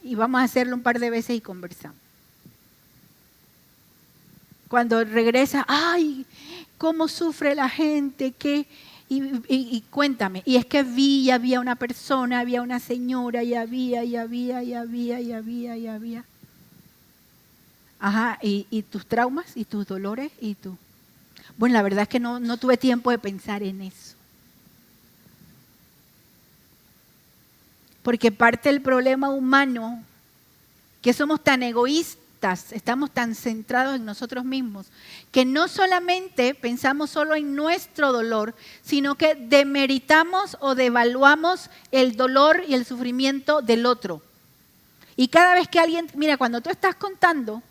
y vamos a hacerlo un par de veces y conversamos. Cuando regresa, ¡ay! ¿Cómo sufre la gente? Y cuéntame. Y es que había una persona, había una señora, y había. Ajá, y tus traumas, y tus dolores, y tú. Bueno, la verdad es que no tuve tiempo de pensar en eso. Porque parte del problema humano, que somos tan egoístas, estamos tan centrados en nosotros mismos, que no solamente pensamos solo en nuestro dolor, sino que demeritamos o devaluamos el dolor y el sufrimiento del otro. Y cada vez que alguien, mira, cuando tú estás contando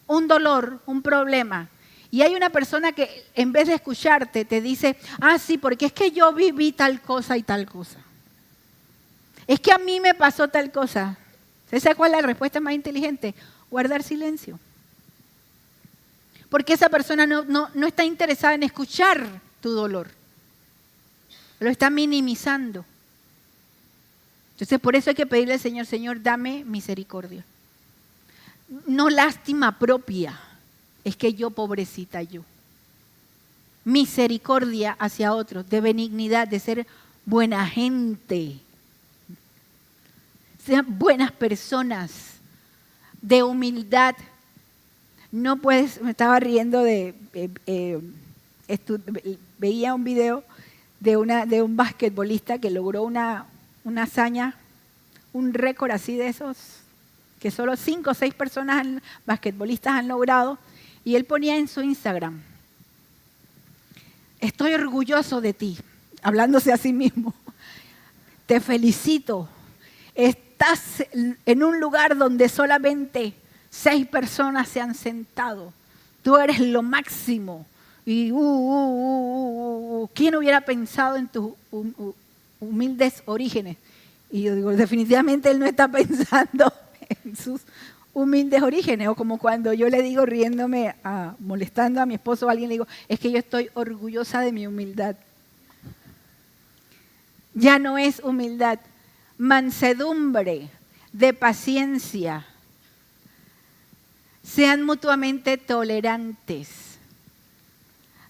un dolor, un problema, y hay una persona que en vez de escucharte te dice, sí, porque es que yo viví tal cosa y tal cosa. Es que a mí me pasó tal cosa. ¿Sabes cuál es la respuesta más inteligente? Guardar silencio. Porque esa persona no está interesada en escuchar tu dolor. Lo está minimizando. Entonces por eso hay que pedirle al Señor, Señor, dame misericordia. No lástima propia. Es que yo, pobrecita yo. Misericordia hacia otros, de benignidad, de ser buena gente. Sean buenas personas, de humildad. No puedes, me estaba riendo veía un video de un basquetbolista que logró una hazaña, un récord así de esos, que solo 5 o 6 personas, basquetbolistas han logrado, y él ponía en su Instagram, estoy orgulloso de ti. hablándose a sí mismo, te felicito. Estás en un lugar donde solamente 6 personas se han sentado. Tú eres lo máximo. Y ¿quién hubiera pensado en tus humildes orígenes? Y yo digo, definitivamente él no está pensando en sus humildes orígenes. O como cuando yo le digo, riéndome, molestando a mi esposo o a alguien, le digo, es que yo estoy orgullosa de mi humildad. Ya no es humildad, mansedumbre, de paciencia. Sean mutuamente tolerantes.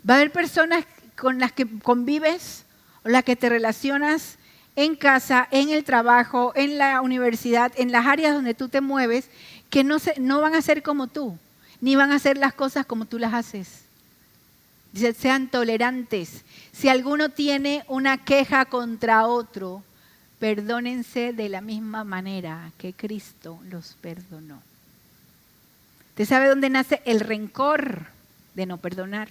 Va a haber personas con las que convives o las que te relacionas en casa, en el trabajo, en la universidad, en las áreas donde tú te mueves, que no van a ser como tú, ni van a hacer las cosas como tú las haces. Dice, sean tolerantes. Si alguno tiene una queja contra otro, perdónense de la misma manera que Cristo los perdonó. ¿Usted sabe dónde nace el rencor? De no perdonar.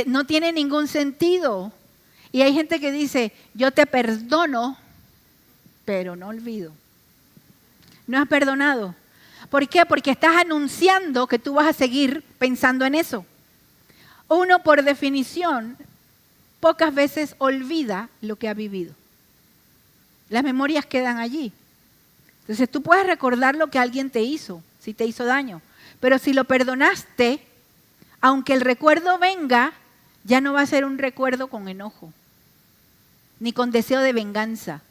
No tiene ningún sentido. Y hay gente que dice, yo te perdono, pero no olvido. No has perdonado. ¿Por qué? Porque estás anunciando que tú vas a seguir pensando en eso. Uno, por definición, pocas veces olvida lo que ha vivido. Las memorias quedan allí. Entonces tú puedes recordar lo que alguien te hizo, si te hizo daño. Pero si lo perdonaste, aunque el recuerdo venga, ya no va a ser un recuerdo con enojo, ni con deseo de venganza.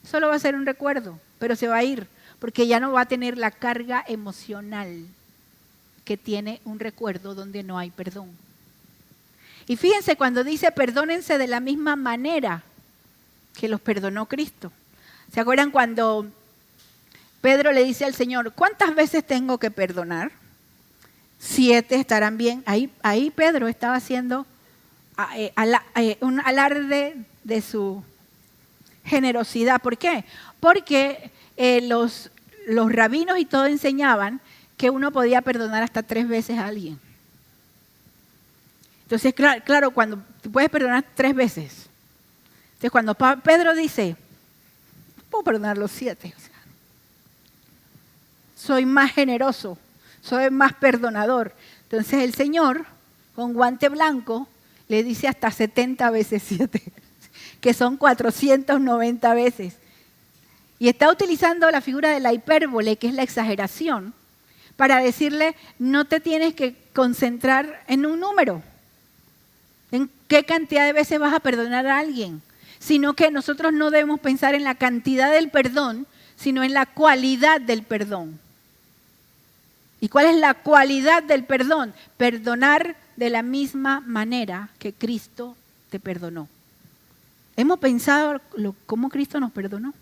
Solo va a ser un recuerdo, pero se va a ir, porque ya no va a tener la carga emocional que tiene un recuerdo donde no hay perdón. Y fíjense cuando dice perdónense de la misma manera que los perdonó Cristo. ¿Se acuerdan cuando Pedro le dice al Señor, ¿cuántas veces tengo que perdonar? 7 estarán bien. Ahí Pedro estaba haciendo un alarde de su generosidad. ¿Por qué? Porque los rabinos y todo enseñaban que uno podía perdonar hasta 3 veces a alguien. Entonces, claro, cuando tú puedes perdonar 3 veces. Entonces, cuando Pedro dice, puedo perdonar los 7. O sea, soy más generoso, soy más perdonador. Entonces, el Señor, con guante blanco, le dice hasta 70 veces 7, que son 490 veces. Y está utilizando la figura de la hipérbole, que es la exageración, para decirle, no te tienes que concentrar en un número, en qué cantidad de veces vas a perdonar a alguien, sino que nosotros no debemos pensar en la cantidad del perdón, sino en la cualidad del perdón. ¿Y cuál es la cualidad del perdón? Perdonar de la misma manera que Cristo te perdonó. ¿Hemos pensado cómo Cristo nos perdonó?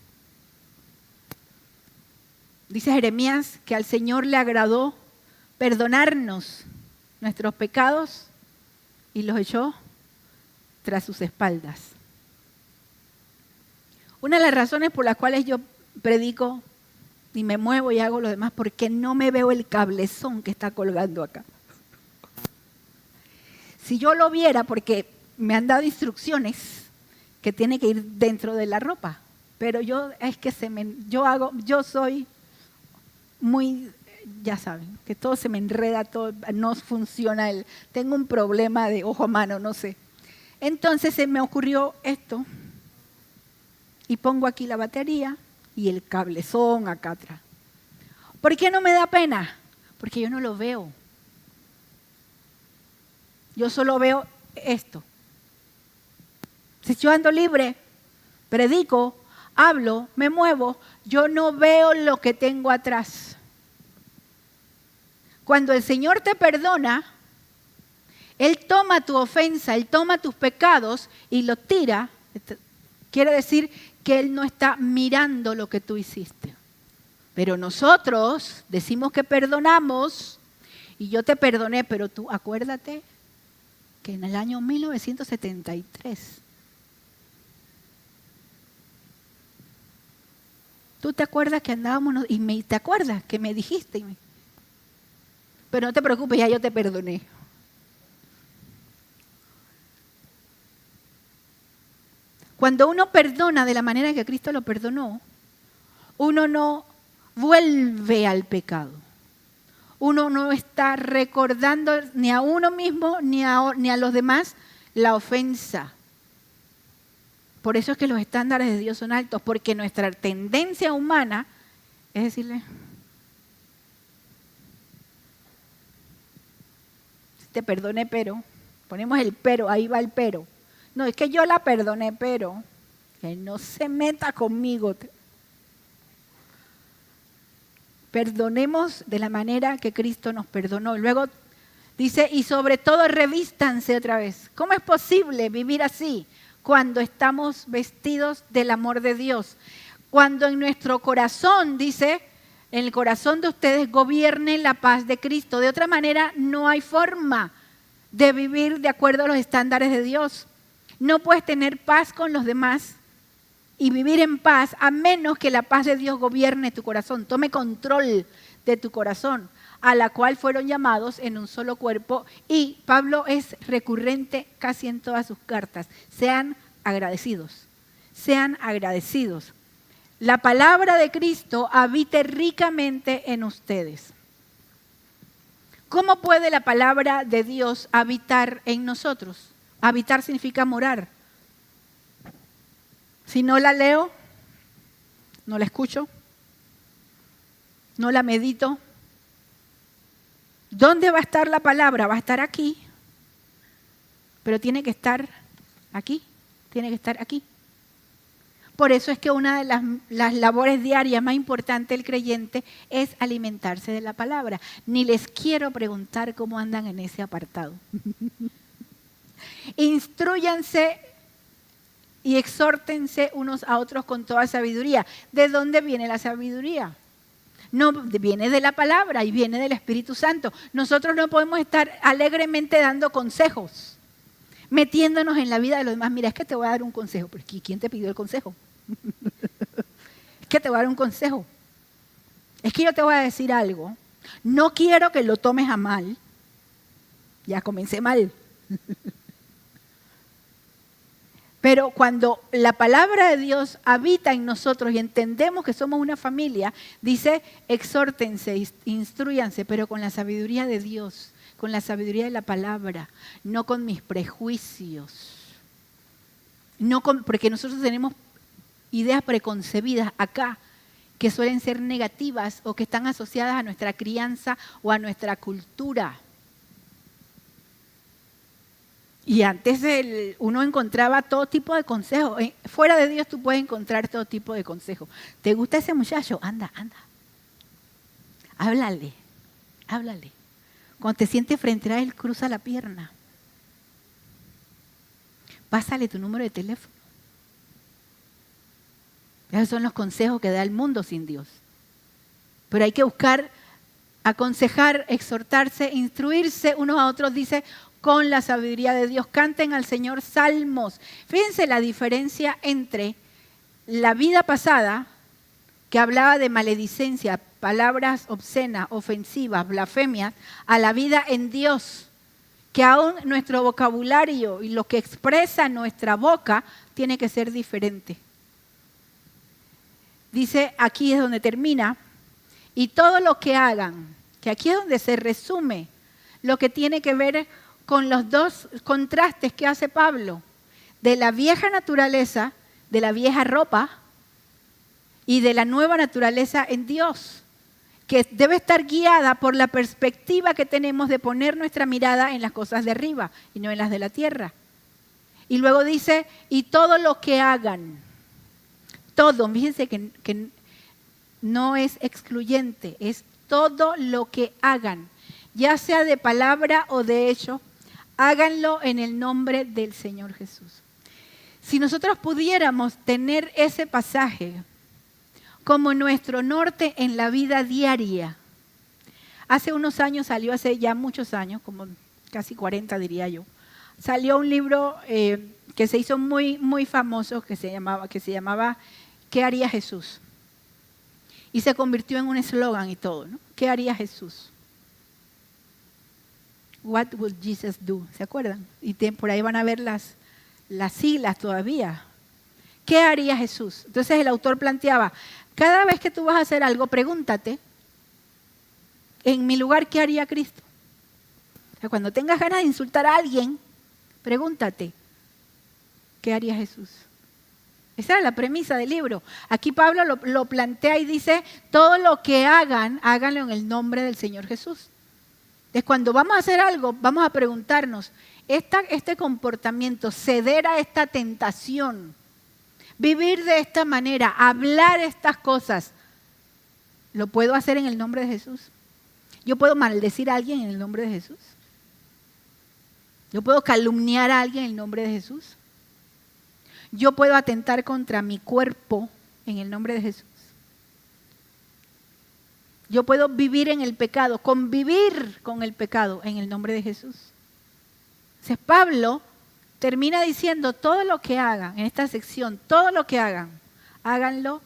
Dice Jeremías que al Señor le agradó perdonarnos nuestros pecados y los echó tras sus espaldas. Una de las razones por las cuales yo predico y me muevo y hago lo demás, porque no me veo el cablezón que está colgando acá. Si yo lo viera, porque me han dado instrucciones que tiene que ir dentro de la ropa, pero yo soy muy, ya saben, que todo se me enreda, todo no funciona, tengo un problema de ojo a mano, no sé. Entonces se me ocurrió esto y pongo aquí la batería y el cablezón acá atrás. ¿Por qué no me da pena? Porque yo no lo veo. Yo solo veo esto. Si yo ando libre, predico, hablo, me muevo, yo no veo lo que tengo atrás. Cuando el Señor te perdona, Él toma tu ofensa, Él toma tus pecados y los tira. Quiere decir que Él no está mirando lo que tú hiciste. Pero nosotros decimos que perdonamos y yo te perdoné, pero tú acuérdate que en el año 1973, tú te acuerdas que andábamos y te acuerdas que me dijiste, pero no te preocupes, ya yo te perdoné. Cuando uno perdona de la manera que Cristo lo perdonó, uno no vuelve al pecado. Uno no está recordando ni a uno mismo ni a los demás la ofensa. Por eso es que los estándares de Dios son altos, porque nuestra tendencia humana es decirle, te perdoné, pero, ponemos el pero, ahí va el pero. No, es que yo la perdoné, pero que no se meta conmigo. Perdonemos de la manera que Cristo nos perdonó. Luego dice, y sobre todo revístanse otra vez. ¿Cómo es posible vivir así cuando estamos vestidos del amor de Dios? Cuando en nuestro corazón, dice, en el corazón de ustedes gobierne la paz de Cristo. De otra manera, no hay forma de vivir de acuerdo a los estándares de Dios. No puedes tener paz con los demás y vivir en paz a menos que la paz de Dios gobierne tu corazón, tome control de tu corazón, a la cual fueron llamados en un solo cuerpo. Y Pablo es recurrente casi en todas sus cartas. Sean agradecidos, sean agradecidos. La palabra de Cristo habite ricamente en ustedes. ¿Cómo puede la palabra de Dios habitar en nosotros? Habitar significa morar. Si no la leo, no la escucho, no la medito, ¿dónde va a estar la palabra? Va a estar aquí, pero tiene que estar aquí, tiene que estar aquí. Por eso es que una de las labores diarias más importantes del creyente es alimentarse de la palabra. Ni les quiero preguntar cómo andan en ese apartado. Instrúyanse y exhórtense unos a otros con toda sabiduría. ¿De dónde viene la sabiduría? No, viene de la palabra y viene del Espíritu Santo. Nosotros no podemos estar alegremente dando consejos, metiéndonos en la vida de los demás. Mira, es que te voy a dar un consejo. ¿Pero quién te pidió el consejo? Es que te voy a dar un consejo. Es que yo te voy a decir algo. No quiero que lo tomes a mal. Ya comencé mal. Pero cuando la palabra de Dios habita en nosotros y entendemos que somos una familia, dice, exhórtense, instrúyanse, pero con la sabiduría de Dios, con la sabiduría de la palabra, no con mis prejuicios. Porque nosotros tenemos ideas preconcebidas acá que suelen ser negativas o que están asociadas a nuestra crianza o a nuestra cultura. Y antes uno encontraba todo tipo de consejos. Fuera de Dios tú puedes encontrar todo tipo de consejos. ¿Te gusta ese muchacho? Anda. Háblale. Cuando te sientes frente a él, cruza la pierna. Pásale tu número de teléfono. Esos son los consejos que da el mundo sin Dios. Pero hay que buscar, aconsejar, exhortarse, instruirse unos a otros, dice, con la sabiduría de Dios. Canten al Señor salmos. Fíjense la diferencia entre la vida pasada, que hablaba de maledicencia, palabras obscenas, ofensivas, blasfemias, a la vida en Dios, que aún nuestro vocabulario y lo que expresa nuestra boca tiene que ser diferente. Dice, aquí es donde termina, y todo lo que hagan, que aquí es donde se resume lo que tiene que ver con los dos contrastes que hace Pablo, de la vieja naturaleza, de la vieja ropa, y de la nueva naturaleza en Dios, que debe estar guiada por la perspectiva que tenemos de poner nuestra mirada en las cosas de arriba y no en las de la tierra. Y luego dice, y todo lo que hagan, todo, fíjense que no es excluyente, es todo lo que hagan, ya sea de palabra o de hecho, háganlo en el nombre del Señor Jesús. Si nosotros pudiéramos tener ese pasaje como nuestro norte en la vida diaria. Hace unos años salió, hace ya muchos años, como casi 40 diría yo, salió un libro que se hizo muy famoso que se llamaba ¿Qué haría Jesús? Y se convirtió en un eslogan y todo, ¿no? ¿Qué haría Jesús? What would Jesus do? ¿Se acuerdan? Y por ahí van a ver las siglas todavía. ¿qué haría Jesús? Entonces el autor planteaba, cada vez que tú vas a hacer algo, pregúntate, en mi lugar, ¿qué haría Cristo? O sea, cuando tengas ganas de insultar a alguien, pregúntate, ¿qué haría Jesús? Esa era la premisa del libro. Aquí Pablo lo plantea y dice, todo lo que hagan, háganlo en el nombre del Señor Jesús. Entonces, cuando vamos a hacer algo, vamos a preguntarnos, este comportamiento, ceder a esta tentación, vivir de esta manera, hablar estas cosas, ¿lo puedo hacer en el nombre de Jesús? ¿Yo puedo maldecir a alguien en el nombre de Jesús? ¿Yo puedo calumniar a alguien en el nombre de Jesús? ¿Yo puedo atentar contra mi cuerpo en el nombre de Jesús? ¿Yo puedo vivir en el pecado, convivir con el pecado en el nombre de Jesús? Entonces Pablo termina diciendo, todo lo que hagan en esta sección, todo lo que hagan, háganlo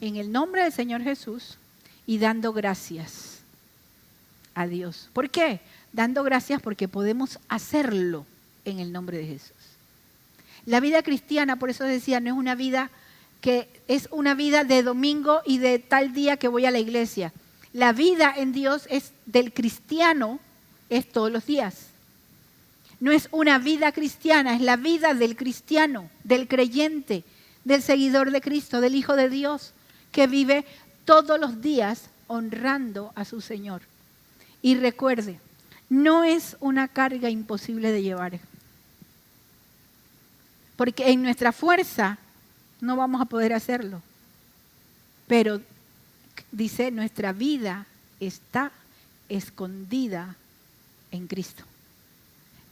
en el nombre del Señor Jesús y dando gracias a Dios. ¿Por qué? Dando gracias porque podemos hacerlo en el nombre de Jesús. La vida cristiana, por eso decía, no es una vida que es una vida de domingo y de tal día que voy a la iglesia. La vida en Dios es del cristiano, es todos los días. No es una vida cristiana, es la vida del cristiano, del creyente, del seguidor de Cristo, del Hijo de Dios, que vive todos los días honrando a su Señor. Y recuerde, no es una carga imposible de llevar. Porque en nuestra fuerza no vamos a poder hacerlo. Pero, dice, nuestra vida está escondida en Cristo.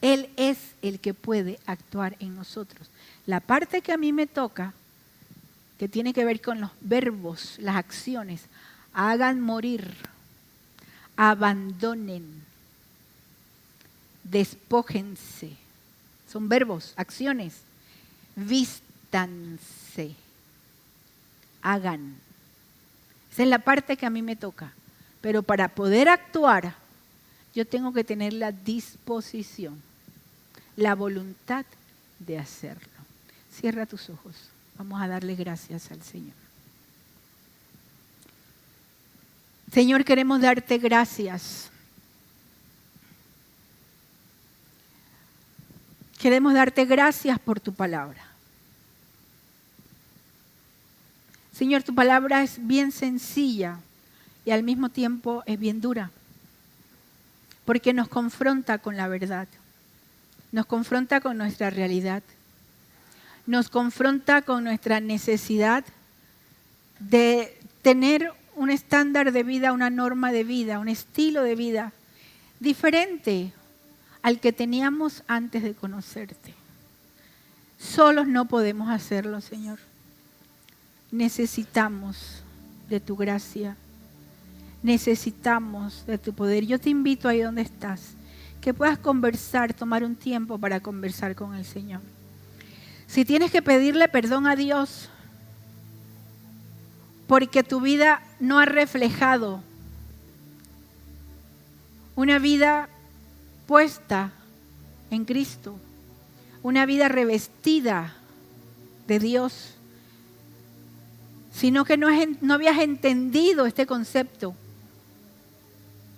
Él es el que puede actuar en nosotros. La parte que a mí me toca, que tiene que ver con los verbos, las acciones, hagan morir, abandonen, despójense. Son verbos, acciones. Vístanse, hagan. Esa es la parte que a mí me toca. Pero para poder actuar, yo tengo que tener la disposición, la voluntad de hacerlo. Cierra tus ojos. Vamos a darle gracias al Señor. Señor, queremos darte gracias. Queremos darte gracias por tu palabra. Señor, tu palabra es bien sencilla y al mismo tiempo es bien dura, porque nos confronta con la verdad, nos confronta con nuestra realidad, nos confronta con nuestra necesidad de tener un estándar de vida, una norma de vida, un estilo de vida diferente al que teníamos antes de conocerte. Solos no podemos hacerlo, Señor. Necesitamos de tu gracia. Necesitamos de tu poder. Yo te invito ahí donde estás, que puedas conversar, tomar un tiempo para conversar con el Señor. Si tienes que pedirle perdón a Dios porque tu vida no ha reflejado una vida puesta en Cristo, una vida revestida de Dios, sino que no habías entendido este concepto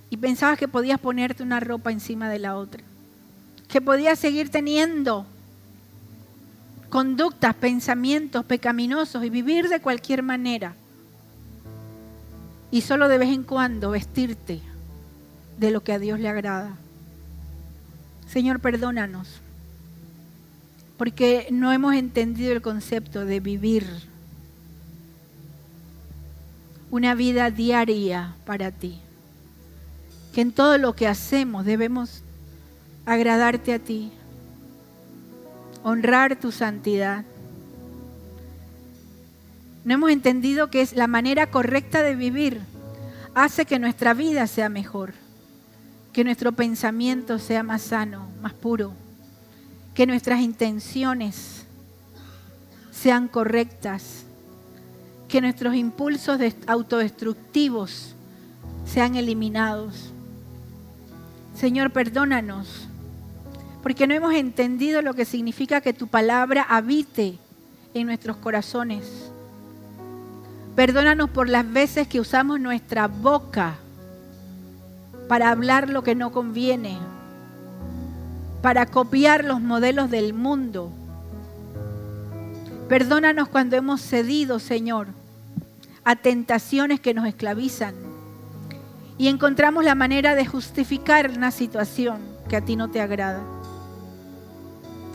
y pensabas que podías ponerte una ropa encima de la otra, que podías seguir teniendo conductas, pensamientos pecaminosos y vivir de cualquier manera y solo de vez en cuando vestirte de lo que a Dios le agrada. Señor, perdónanos, porque no hemos entendido el concepto de vivir una vida diaria para ti. Que en todo lo que hacemos debemos agradarte a ti, honrar tu santidad. No hemos entendido que es la manera correcta de vivir hace que nuestra vida sea mejor, que nuestro pensamiento sea más sano, más puro, que nuestras intenciones sean correctas, que nuestros impulsos autodestructivos sean eliminados. Señor, perdónanos, porque no hemos entendido lo que significa que tu palabra habite en nuestros corazones. Perdónanos por las veces que usamos nuestra boca para hablar lo que no conviene, para copiar los modelos del mundo. Perdónanos cuando hemos cedido, Señor, a tentaciones que nos esclavizan y encontramos la manera de justificar una situación que a ti no te agrada.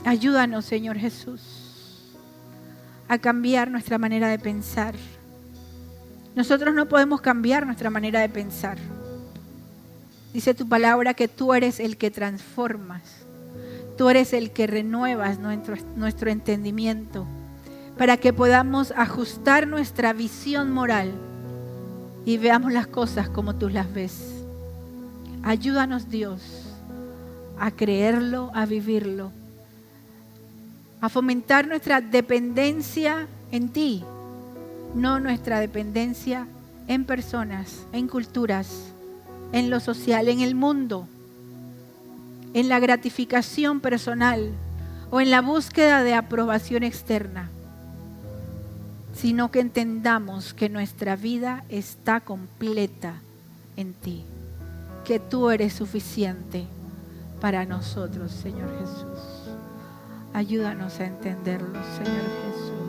Ayúdanos, Señor Jesús, a cambiar nuestra manera de pensar. Nosotros no podemos cambiar nuestra manera de pensar. Dice tu palabra que tú eres el que transformas. Tú eres el que renuevas nuestro entendimiento para que podamos ajustar nuestra visión moral y veamos las cosas como tú las ves. Ayúdanos, Dios, a creerlo, a vivirlo, a fomentar nuestra dependencia en ti, no nuestra dependencia en personas, en culturas, en lo social, en el mundo, en la gratificación personal o en la búsqueda de aprobación externa, sino que entendamos que nuestra vida está completa en ti, que tú eres suficiente para nosotros, Señor Jesús. Ayúdanos a entenderlo, Señor Jesús.